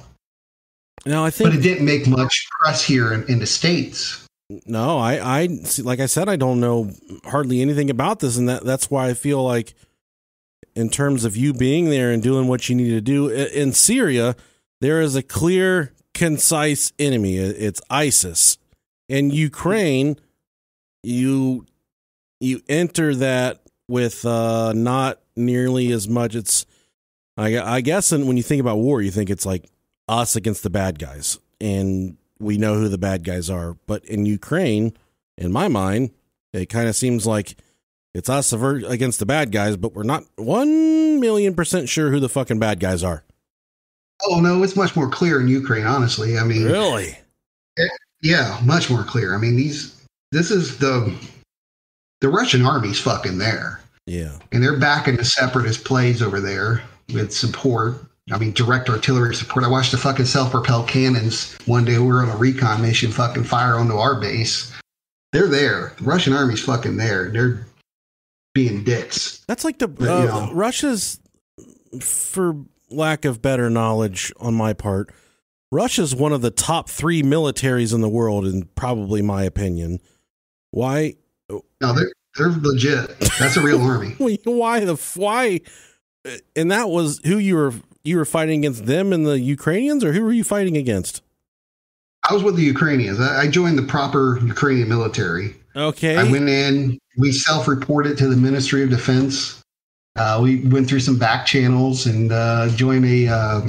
[SPEAKER 2] No, I think,
[SPEAKER 3] but it didn't make much press here in the States.
[SPEAKER 2] No, I like I said, I don't know hardly anything about this, and that's why I feel like, in terms of you being there and doing what you need to do in Syria, there is a clear, concise enemy. It's ISIS. In Ukraine, you enter that with not nearly as much. It's I guess, and when you think about war, you think it's like us against the bad guys, and we know who the bad guys are. But in Ukraine, in my mind, it kind of seems like it's us against the bad guys, but we're not 1,000,000% sure who the fucking bad guys are.
[SPEAKER 3] Oh no, it's much more clear in Ukraine. Honestly, I mean,
[SPEAKER 2] Really?
[SPEAKER 3] yeah, much more clear. I mean, this is the Russian army's fucking there.
[SPEAKER 2] Yeah.
[SPEAKER 3] And they're backing the separatist plays over there with support. I mean, direct artillery support. I watched the fucking self-propelled cannons one day. We were on a recon mission, fucking fire onto our base. They're there. The Russian army's fucking there. They're being dicks.
[SPEAKER 2] That's like the Russia's, for lack of better knowledge on my part, Russia's one of the top 3 militaries in the world, in probably my opinion. Why?
[SPEAKER 3] No, they're legit. That's a real army.
[SPEAKER 2] Why? And that was who you were fighting against, them and the Ukrainians, or who were you fighting against?
[SPEAKER 3] I was with the Ukrainians. I joined the proper Ukrainian military.
[SPEAKER 2] Okay.
[SPEAKER 3] I went in. We self-reported to the Ministry of Defense. We went through some back channels and joined a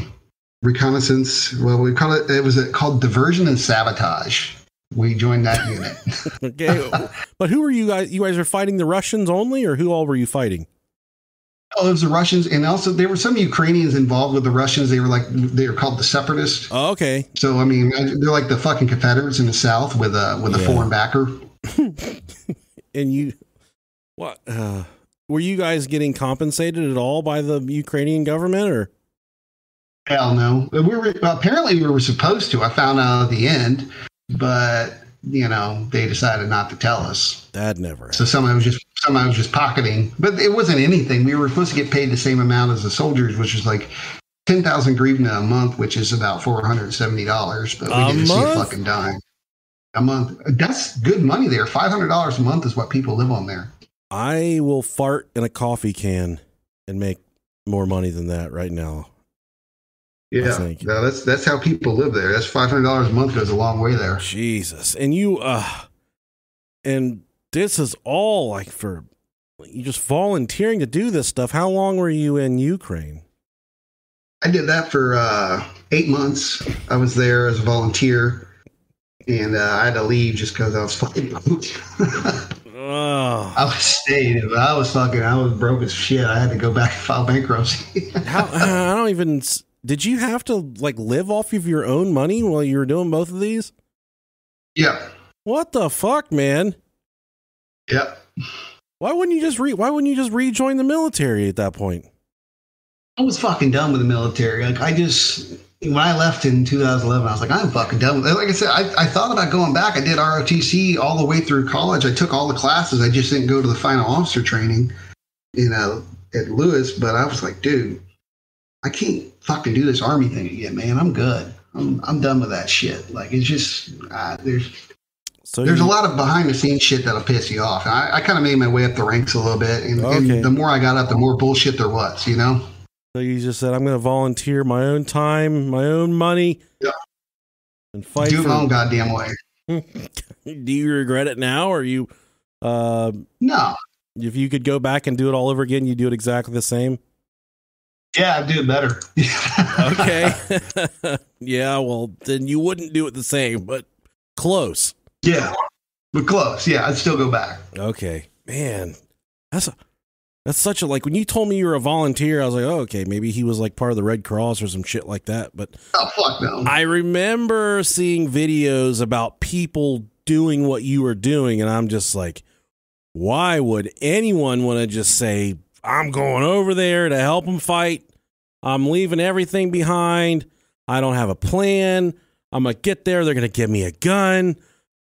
[SPEAKER 3] reconnaissance. Well, we call it. It was called diversion and sabotage. We joined that unit.
[SPEAKER 2] Okay, but who were you guys? You guys were fighting the Russians only, or who all were you fighting?
[SPEAKER 3] Oh, it was the Russians, and also there were some Ukrainians involved with the Russians. They were called the separatists.
[SPEAKER 2] Oh, okay.
[SPEAKER 3] So I mean, they're like the fucking Confederates in the South with a foreign backer.
[SPEAKER 2] And you, what? Were you guys getting compensated at all by the Ukrainian government, or?
[SPEAKER 3] Hell no. Apparently we were supposed to. I found out at the end, but they decided not to tell us.
[SPEAKER 2] That never happened.
[SPEAKER 3] So somebody was just pocketing, but it wasn't anything. We were supposed to get paid the same amount as the soldiers, which is like 10,000 hryvnia a month, which is about $470. But we didn't see a fucking dime a month. That's good money there. $500 a month is what people live on there.
[SPEAKER 2] I will fart in a coffee can and make more money than that right now.
[SPEAKER 3] Yeah, no, that's how people live there. That's $500 a month goes a long way there.
[SPEAKER 2] Jesus, and and this is all like for you just volunteering to do this stuff. How long were you in Ukraine?
[SPEAKER 3] I did that for 8 months. I was there as a volunteer, and I had to leave just because I was fucking broke. I was broke as shit. I had to go back and file bankruptcy.
[SPEAKER 2] I don't even. Did you have to like live off of your own money while you were doing both of these?
[SPEAKER 3] Yeah.
[SPEAKER 2] What the fuck, man?
[SPEAKER 3] Yep.
[SPEAKER 2] Why wouldn't you just rejoin the military at that point?
[SPEAKER 3] I was fucking done with the military. Like when I left in 2011, I was like, I'm fucking done with it. Like I said, I thought about going back. I did ROTC all the way through college. I took all the classes. I just didn't go to the final officer training, at Lewis. But I was like, dude, I can't fucking do this army thing again, man. I'm good. I'm done with that shit. Like it's just there's a lot of behind the scenes shit that'll piss you off. I kind of made my way up the ranks a little bit, and the more I got up, the more bullshit there was.
[SPEAKER 2] So you just said, I'm going to volunteer my own time, my own money, and fight.
[SPEAKER 3] Do it my own goddamn way.
[SPEAKER 2] Do you regret it now, or you?
[SPEAKER 3] No.
[SPEAKER 2] If you could go back and do it all over again, you do it exactly the same.
[SPEAKER 3] Yeah, I'd do it better.
[SPEAKER 2] Okay. Yeah, well, then you wouldn't do it the same, but close.
[SPEAKER 3] Yeah, but close. Yeah, I'd still go back.
[SPEAKER 2] Okay, man, that's such a, like, when you told me you were a volunteer, I was like, oh, okay, maybe he was like part of the Red Cross or some shit like that. But
[SPEAKER 3] oh, fuck no.
[SPEAKER 2] I remember seeing videos about people doing what you were doing, and I'm just like, why would anyone want to just say, I'm going over there to help them fight. I'm leaving everything behind. I don't have a plan. I'm going to get there. They're going to give me a gun,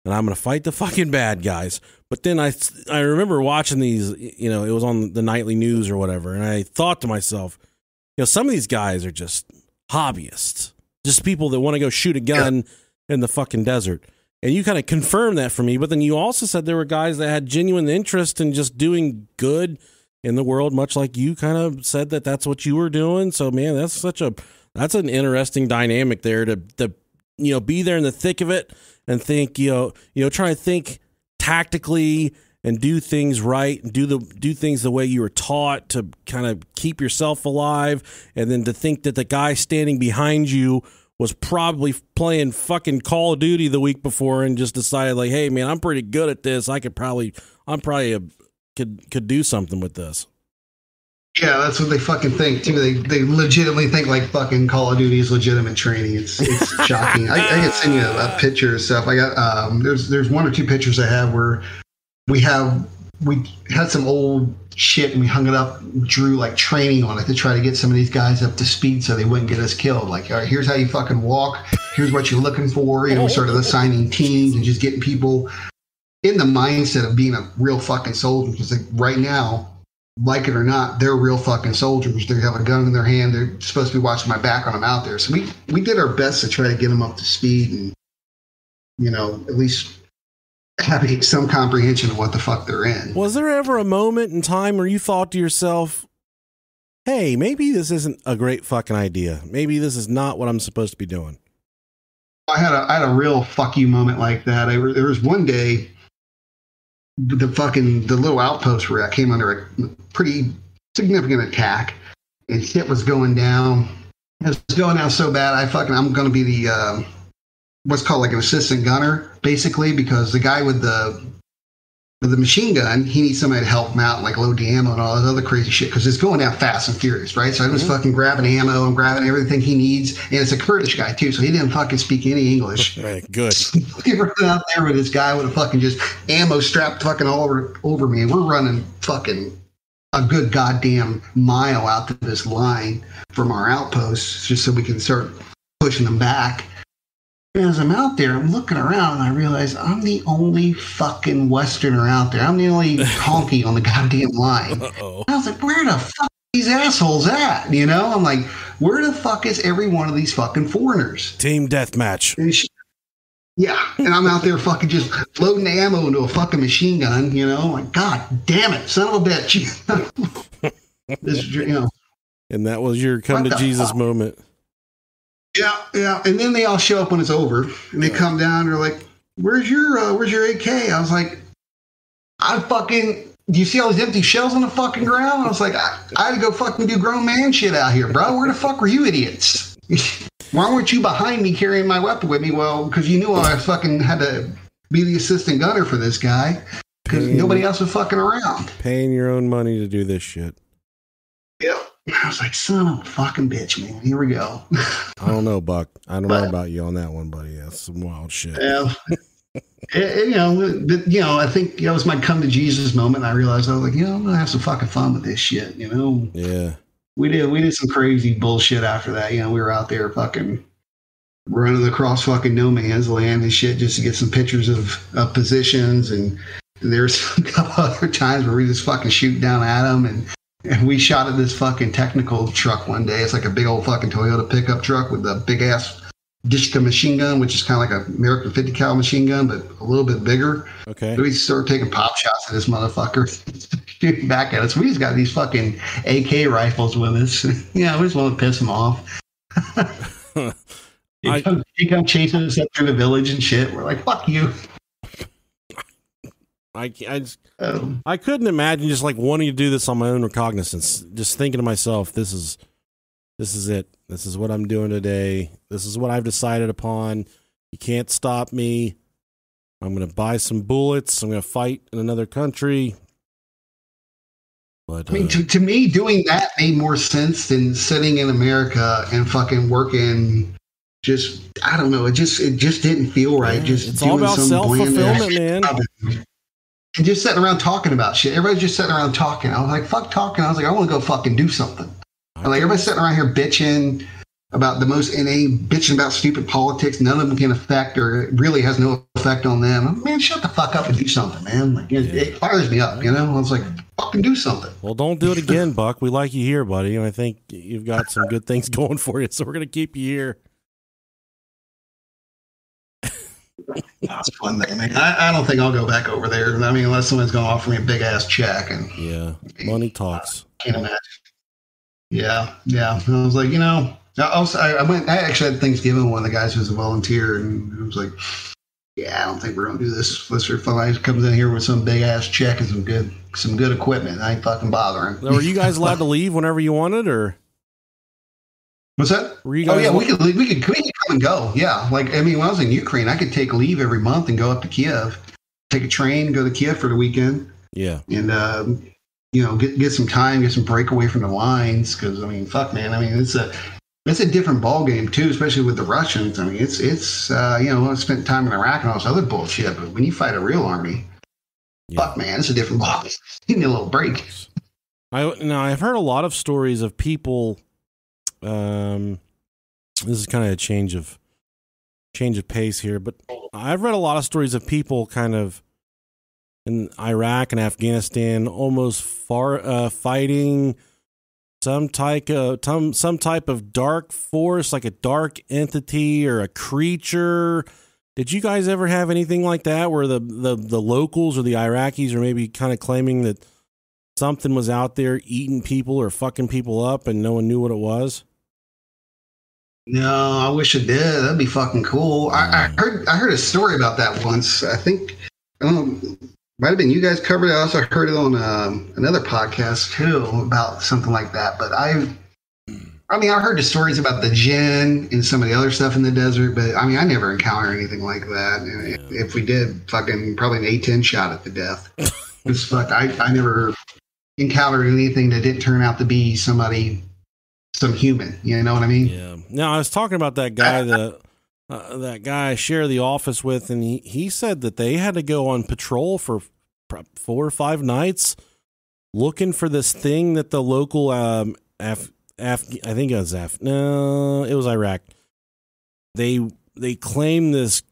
[SPEAKER 2] and I'm going to fight the fucking bad guys. But then I remember watching these, it was on the nightly news or whatever, and I thought to myself, some of these guys are just hobbyists, just people that want to go shoot a gun in the fucking desert. And you kind of confirmed that for me, but then you also said there were guys that had genuine interest in just doing good in the world, much like you kind of said that's what you were doing. So, man, that's an interesting dynamic there to be there in the thick of it and think, try to think tactically and do things right and do things the way you were taught to kind of keep yourself alive. And then to think that the guy standing behind you was probably playing fucking Call of Duty the week before and just decided like, hey man, I'm pretty good at this. Could do something with this.
[SPEAKER 3] Yeah, that's what they fucking think too. They legitimately think like fucking Call of Duty is legitimate training. It's shocking. I can send you a picture of stuff. I got there's one or two pictures I have where we had some old shit and we hung it up, drew like training on it to try to get some of these guys up to speed so they wouldn't get us killed. Like, all right, here's how you fucking walk. Here's what you're looking for. You know, we started assigning teams and just getting people in the mindset of being a real fucking soldier. Because like right now, like it or not, they're real fucking soldiers. They have a gun in their hand. They're supposed to be watching my back when I'm out there. So we did our best to try to get them up to speed and, you know, at least having some comprehension of what the fuck they're in.
[SPEAKER 2] Was there ever a moment in time where you thought to yourself, hey, maybe this isn't a great fucking idea. Maybe this is not what I'm supposed to be doing.
[SPEAKER 3] I had a real fuck you moment like that. There was one day, the little outpost where I came under a pretty significant attack and shit was going down. It was going down so bad. I'm going to be the, what's called like an assistant gunner, basically, because the guy with the machine gun, he needs somebody to help him out and like load the ammo and all that other crazy shit because it's going down fast and furious, right? So I was fucking grabbing ammo and grabbing everything he needs, and it's a Kurdish guy too, so he didn't fucking speak any English.
[SPEAKER 2] Right, good.
[SPEAKER 3] We were out there with this guy with a fucking just ammo strapped fucking all over me, and we're running fucking a good goddamn mile out to this line from our outposts just so we can start pushing them back. As I'm out there, I'm looking around and I realize I'm the only fucking Westerner out there. I'm the only honky on the goddamn line.
[SPEAKER 2] Uh-oh.
[SPEAKER 3] I was like, where the fuck are these assholes at? You know, I'm like, where the fuck is every one of these fucking foreigners?
[SPEAKER 2] Team deathmatch.
[SPEAKER 3] Yeah, and I'm out there fucking just loading the ammo into a fucking machine gun, you know? I'm like, God damn it, son of a bitch. This, you know.
[SPEAKER 2] And that was your come to Jesus moment.
[SPEAKER 3] Yeah. And then they all show up when it's over, and they come down. And they're like, "Where's your AK?" I was like, do you see all these empty shells on the fucking ground?" I was like, I had to go fucking do grown man shit out here, bro. Where the fuck were you idiots? Why weren't you behind me carrying my weapon with me? Well, because you knew I fucking had to be the assistant gunner for this guy because nobody else was fucking around.
[SPEAKER 2] Paying your own money to do this shit.
[SPEAKER 3] Yep. I was like, son of a fucking bitch, man. Here we go.
[SPEAKER 2] I don't know, Buck. I don't know about you on that one, buddy. That's some wild shit.
[SPEAKER 3] Yeah. You know, I think that was my come to Jesus moment. I realized I was like, you know, I'm gonna have some fucking fun with this shit. You know. Yeah. We did some crazy bullshit after that. You know, we were out there fucking running across fucking no man's land and shit just to get some pictures of positions. And there's a couple other times where we just fucking shoot down at them and we shot at this fucking technical truck one day. It's like a big old fucking Toyota pickup truck with a big ass Dishka machine gun, which is kind of like an American 50 cal machine gun, but a little bit bigger. Okay. So we started taking pop shots at this motherfucker, shooting back at us. We just got these fucking AK rifles with us. Yeah, we just want to piss him off. He come chasing us up through the village and shit. We're like, fuck you.
[SPEAKER 2] I couldn't imagine just like wanting to do this on my own recognizance. Just thinking to myself, this is it. This is what I'm doing today. This is what I've decided upon. You can't stop me. I'm going to buy some bullets. I'm going to fight in another country. But
[SPEAKER 3] I mean, to me, doing that made more sense than sitting in America and fucking working. Just, I don't know. It just didn't feel right.
[SPEAKER 2] Yeah, it's all about self-fulfillment, man.
[SPEAKER 3] And just sitting around talking about shit. Everybody's just sitting around talking. I was like, fuck talking. I was like, I want to go fucking do something. Like, everybody's sitting around here bitching about the most inane, bitching about stupid politics. None of them can affect or it really has no effect on them. Man, shut the fuck up and do something, man. Like, it fires me up, you know? I was like, fucking do something.
[SPEAKER 2] Well, don't do it again, Buck. We like you here, buddy. And I think you've got some good things going for you. So we're going to keep you here.
[SPEAKER 3] That's fun, man. I don't think I'll go back over there. I mean, unless someone's going to offer me a big ass check. And
[SPEAKER 2] money talks.
[SPEAKER 3] Can't imagine. Yeah. I was like, you know, I actually had Thanksgiving with one of the guys who was a volunteer, and I was like, yeah, I don't think we're gonna do this. Unless somebody comes in here with some big ass check and some good equipment. I ain't fucking bothering.
[SPEAKER 2] Were you guys allowed to leave whenever you wanted, or
[SPEAKER 3] what's that?
[SPEAKER 2] Were you guys?
[SPEAKER 3] Oh yeah, we could come and go. Yeah, like I mean, when I was in Ukraine, I could take leave every month and go up to Kiev, take a train, go to Kiev for the weekend.
[SPEAKER 2] Yeah,
[SPEAKER 3] and get some time, get some break away from the lines. Because I mean, fuck, man. I mean, it's a different ball game too, especially with the Russians. I mean, it's I spent time in Iraq and all this other bullshit, but when you fight a real army, fuck, man, it's a different ball game. You need a little break.
[SPEAKER 2] I've heard a lot of stories of people. This is kind of a change of pace here, but I've read a lot of stories of people kind of in Iraq and Afghanistan almost fighting some type of dark force, like a dark entity or a creature. Did you guys ever have anything like that where the locals or the Iraqis are maybe kind of claiming that something was out there eating people or fucking people up and no one knew what it was?
[SPEAKER 3] No, I wish it did. That'd be fucking cool. I heard a story about that once. I think, I don't know, might have been you guys covered it. I also heard it on another podcast too about something like that. But I heard the stories about the jinn and some of the other stuff in the desert. But I mean, I never encountered anything like that. And if we did, fucking probably an A-10 shot at the death. I never encountered anything that didn't turn out to be some human. You know what I mean?
[SPEAKER 2] Yeah. Now I was talking about that guy that guy I share the office with, and he said that they had to go on patrol for 4 or 5 nights looking for this thing that the local I think it was it was Iraq. They claimed this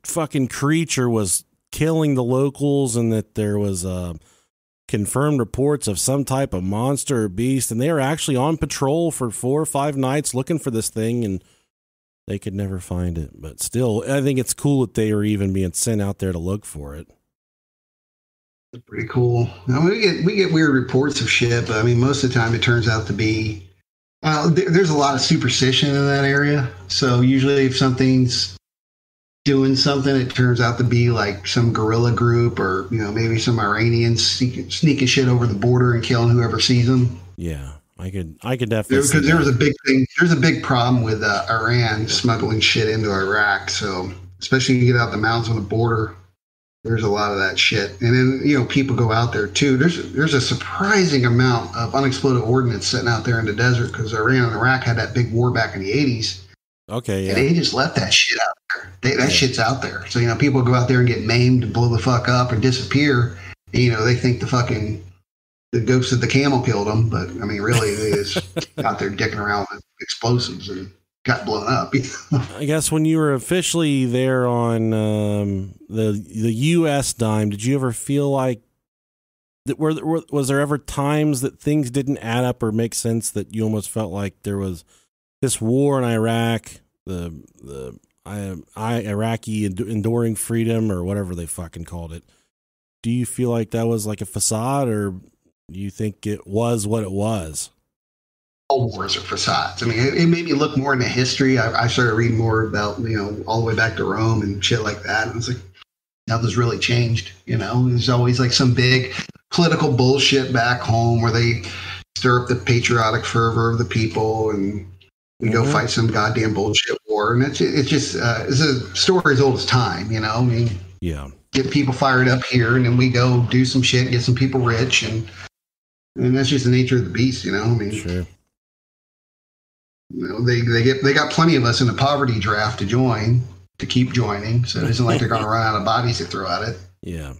[SPEAKER 2] fucking creature was killing the locals, and that there was confirmed reports of some type of monster or beast, and they were actually on patrol for 4 or 5 nights looking for this thing, and they could never find it. But still, I think it's cool that they were even being sent out there to look for it.
[SPEAKER 3] Pretty cool. I mean, we get weird reports of shit, but I mean, most of the time it turns out to be there's a lot of superstition in that area. So usually, if something's doing something, it turns out to be like some guerrilla group, or maybe some Iranians sneaking shit over the border and killing whoever sees them.
[SPEAKER 2] Yeah, I could definitely,
[SPEAKER 3] because there was a big thing. There's a big problem with Iran smuggling shit into Iraq. So especially when you get out the mountains on the border, there's a lot of that shit. And then people go out there too. There's a surprising amount of unexploded ordnance sitting out there in the desert, because Iran and Iraq had that big war back in the 80s.
[SPEAKER 2] Okay, yeah.
[SPEAKER 3] And they just left that shit out there. That shit's out there. So, people go out there and get maimed and blow the fuck up or disappear. And, they think the ghost of the camel killed them. But, I mean, really, they just out there dicking around with explosives and got blown up.
[SPEAKER 2] I guess when you were officially there on the U.S. dime, did you ever feel like that? Was there ever times that things didn't add up or make sense, that you almost felt like there was this war in Iraq, the Iraqi enduring freedom, or whatever they fucking called it? Do you feel like that was like a facade, or do you think it was what it was?
[SPEAKER 3] All wars are facades. I mean, it made me look more into history. I started reading more about, all the way back to Rome and shit like that. And it's like, nothing's really changed. There's always like some big political bullshit back home where they stir up the patriotic fervor of the people, and we go fight some goddamn bullshit war. And it's just it's a story as old as time. I mean,
[SPEAKER 2] yeah,
[SPEAKER 3] get people fired up here, and then we go do some shit, get some people rich, and that's just the nature of the beast. I mean,
[SPEAKER 2] sure.
[SPEAKER 3] They got plenty of us in the poverty draft to keep joining. So it isn't like they're going to run out of bodies to throw at it.
[SPEAKER 2] Yeah.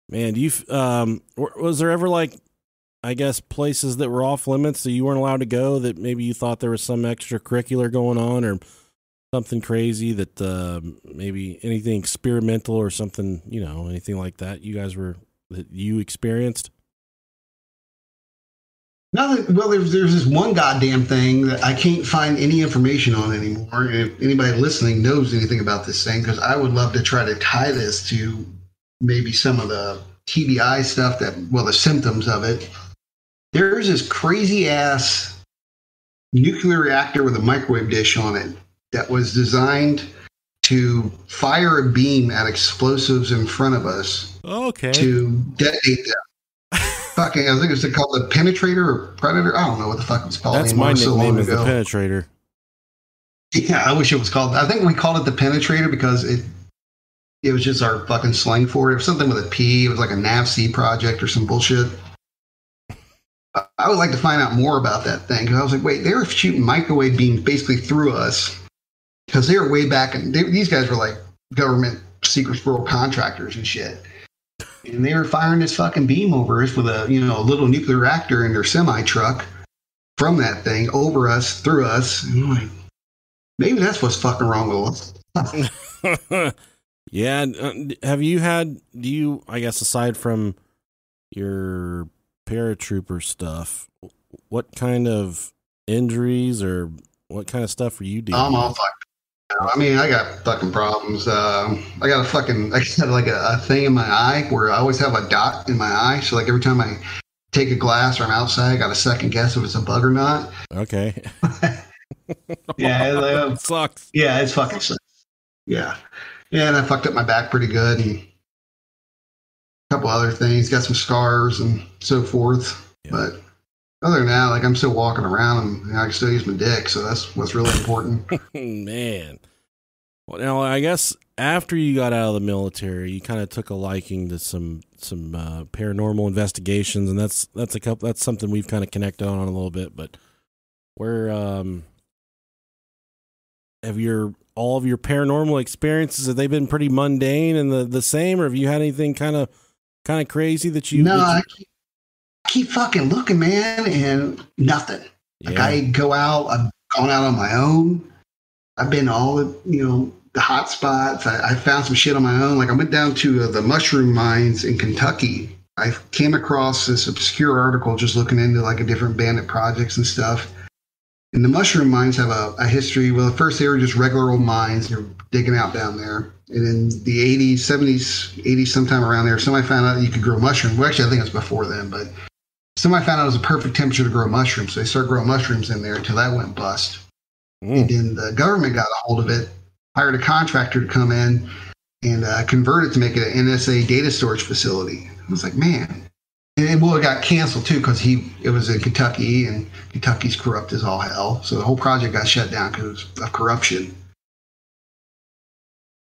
[SPEAKER 2] Man, was there ever, like, I guess, places that were off limits that you weren't allowed to go, that maybe you thought there was some extracurricular going on, or something crazy that maybe anything experimental or something, anything like that that you experienced?
[SPEAKER 3] Nothing. Well, there's this one goddamn thing that I can't find any information on anymore. And if anybody listening knows anything about this thing, because I would love to try to tie this to maybe some of the TBI stuff the symptoms of it. There's this crazy ass nuclear reactor with a microwave dish on it that was designed to fire a beam at explosives in front of us.
[SPEAKER 2] Okay.
[SPEAKER 3] To detonate them. Fucking, I think it's called the Penetrator or Predator. I don't know what the fuck it was called.
[SPEAKER 2] That's my nickname, is the Penetrator.
[SPEAKER 3] Yeah, I wish it was called. I think we called it the Penetrator because It was just our fucking slang for it. It was something with a P. It was like a NAVC project or some bullshit. I would like to find out more about that thing. Because I was like, wait, they were shooting microwave beams basically through us. Because they were way back. And these guys were like government secret squirrel contractors and shit. And they were firing this fucking beam over us with a, a little nuclear reactor in their semi truck from that thing over us, through us. And I'm like, maybe that's what's fucking wrong with us.
[SPEAKER 2] Yeah. I guess aside from your paratrooper stuff, what kind of injuries or what kind of stuff were you dealing
[SPEAKER 3] I'm all
[SPEAKER 2] with?
[SPEAKER 3] fucked. I mean, I got fucking problems. I got like a thing in my eye where I always have a dot in my eye. So like every time I take a glass or I'm outside, I got to second guess if it's a bug or not.
[SPEAKER 2] Okay.
[SPEAKER 3] Yeah.
[SPEAKER 2] It sucks.
[SPEAKER 3] Yeah, it's fucking sucks. Yeah. Yeah, and I fucked up my back pretty good and a couple other things. Got some scars and so forth. Yeah. But other than that, like I'm still walking around and I can still use my dick, so that's what's really important.
[SPEAKER 2] Man. Well, now I guess after you got out of the military, you kind of took a liking to some paranormal investigations, and that's something we've kind of connected on a little bit. But where have all of your paranormal experiences, have they been pretty mundane and the same, or have you had anything kind of crazy that you?
[SPEAKER 3] No, I keep fucking looking, man, and nothing. Yeah. Like I go out, I've gone out on my own. I've been to all the hot spots. I found some shit on my own. Like I went down to the mushroom mines in Kentucky. I came across this obscure article just looking into like a different bandit projects and stuff. And the mushroom mines have a history. Well, at first they were just regular old mines. They were digging out down there. And in the 80s, 70s, 80s, sometime around there, somebody found out you could grow mushrooms. Well, actually, I think it was before then, but somebody found out it was a perfect temperature to grow mushrooms. So they started growing mushrooms in there until that went bust. And then the government got a hold of it, hired a contractor to come in and convert it to make it an NSA data storage facility. I was like, man. And it got canceled too because it was in Kentucky and Kentucky's corrupt as all hell. So the whole project got shut down because of corruption.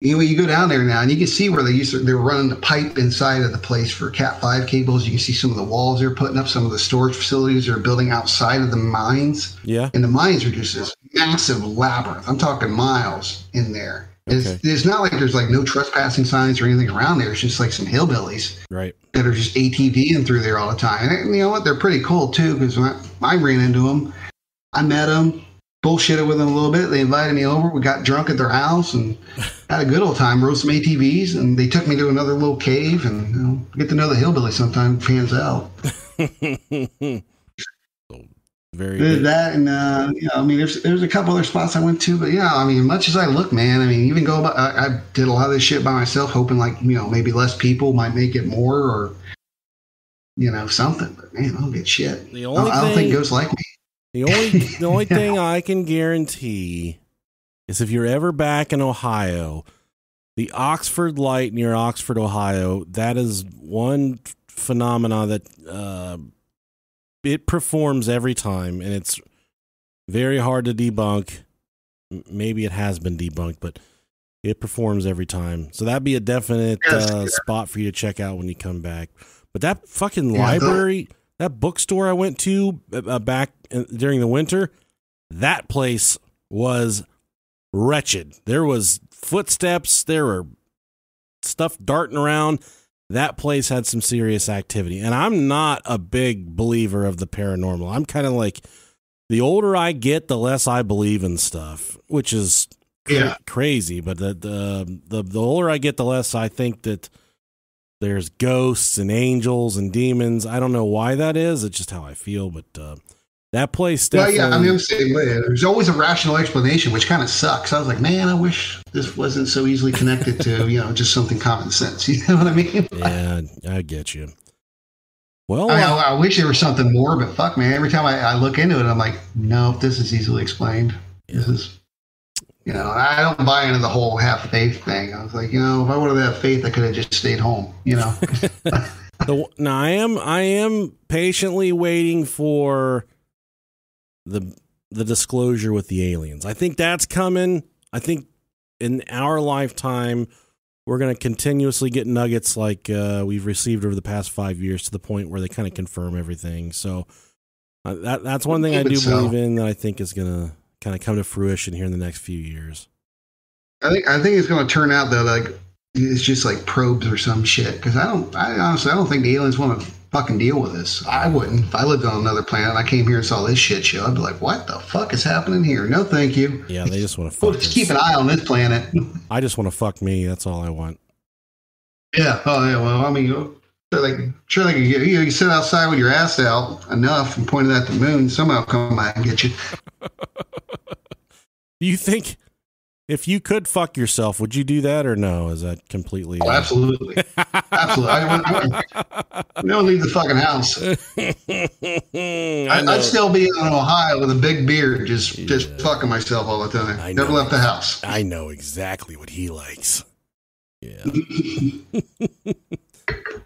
[SPEAKER 3] Anyway, you go down there now and you can see where they were running the pipe inside of the place for Cat 5 cables. You can see some of the walls they're putting up, some of the storage facilities they're building outside of the mines.
[SPEAKER 2] Yeah.
[SPEAKER 3] And the mines are just this massive labyrinth. I'm talking miles in there. Okay. It's not like there's like no trespassing signs or anything around there. It's just like some hillbillies,
[SPEAKER 2] right,
[SPEAKER 3] that are just ATVing through there all the time. And you know what? They're pretty cool too because when I ran into them, I met them, bullshitted with them a little bit. They invited me over. We got drunk at their house and had a good old time. Rode some ATVs, and they took me to another little cave and get to know the hillbilly sometime. Pans out.
[SPEAKER 2] Very good.
[SPEAKER 3] That and I mean, there's a couple other spots I went to, but I mean, much as I look, man, I mean, even I did a lot of this shit by myself, hoping like maybe less people might make it more or something. But man, I don't get shit. I don't think ghosts like me.
[SPEAKER 2] The only thing I can guarantee is if you're ever back in Ohio, the Oxford Light near Oxford, Ohio, that is one phenomena that it performs every time, and it's very hard to debunk. Maybe it has been debunked, but it performs every time. So that'd be a definite spot for you to check out when you come back. But that fucking library, that bookstore I went to back during the winter, that place was wretched. There was footsteps. There were stuff darting around. That place had some serious activity. And I'm not a big believer of the paranormal. I'm kind of like, the older I get, the less I believe in stuff, which is crazy. But the older I get, the less I think that there's ghosts and angels and demons. I don't know why that is. It's just how I feel. But that place definitely...
[SPEAKER 3] Well, yeah, I mean, I'm the same way. There's always a rational explanation, which kind of sucks. I was like, man, I wish this wasn't so easily connected to, just something common sense. You know what I mean?
[SPEAKER 2] Yeah, I get you. Well,
[SPEAKER 3] I wish there was something more, but fuck, man. Every time I look into it, I'm like, no, this is easily explained. Yeah. This is, I don't buy into the whole half faith thing. I was like, if I would have had faith, I could have just stayed home, Now,
[SPEAKER 2] I am patiently waiting for the disclosure with the aliens. I think that's coming. I think in our lifetime we're going to continuously get nuggets like we've received over the past 5 years to the point where they kind of confirm everything. So that's one thing I do believe in that I think is going to kind of come to fruition here in the next few years.
[SPEAKER 3] I think it's going to turn out though like it's just like probes or some shit. Because I honestly don't think the aliens want to fucking deal with this. I wouldn't. If I lived on another planet and I came here and saw this shit show, I'd be like, what the fuck is happening here? No, thank you.
[SPEAKER 2] Yeah, they just want to fuck
[SPEAKER 3] Just keep an eye on this planet.
[SPEAKER 2] I just want to fuck me. That's all I want.
[SPEAKER 3] Yeah. Oh, yeah. Well, I mean, sure they can get you. You sit outside with your ass out enough and point it at the moon. Somehow come by and get you.
[SPEAKER 2] Do you think if you could fuck yourself, would you do that or no? Is that completely?
[SPEAKER 3] Oh, absolutely. Absolutely. I don't leave the fucking house. I'd still be in Ohio with a big beard, just fucking myself all the time. Never left the house.
[SPEAKER 2] I know exactly what he likes. Yeah.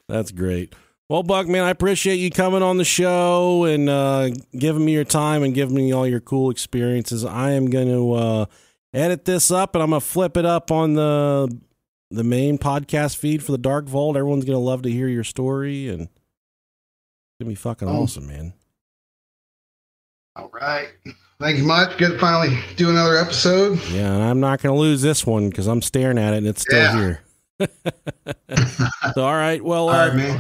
[SPEAKER 2] That's great. Well, Buck, man, I appreciate you coming on the show and giving me your time and giving me all your cool experiences. I am going to edit this up and I'm going to flip it up on the main podcast feed for the Dark Vault. Everyone's going to love to hear your story and it's going to be fucking awesome, man.
[SPEAKER 3] All right. Thank you much. Good to finally do another episode.
[SPEAKER 2] Yeah, and I'm not going to lose this one because I'm staring at it and it's still here. So, all right. Well,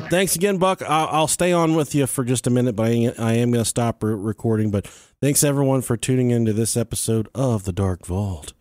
[SPEAKER 2] thanks again, Buck. I'll stay on with you for just a minute, but I am going to stop recording. But thanks, everyone, for tuning into this episode of The Dark Vault.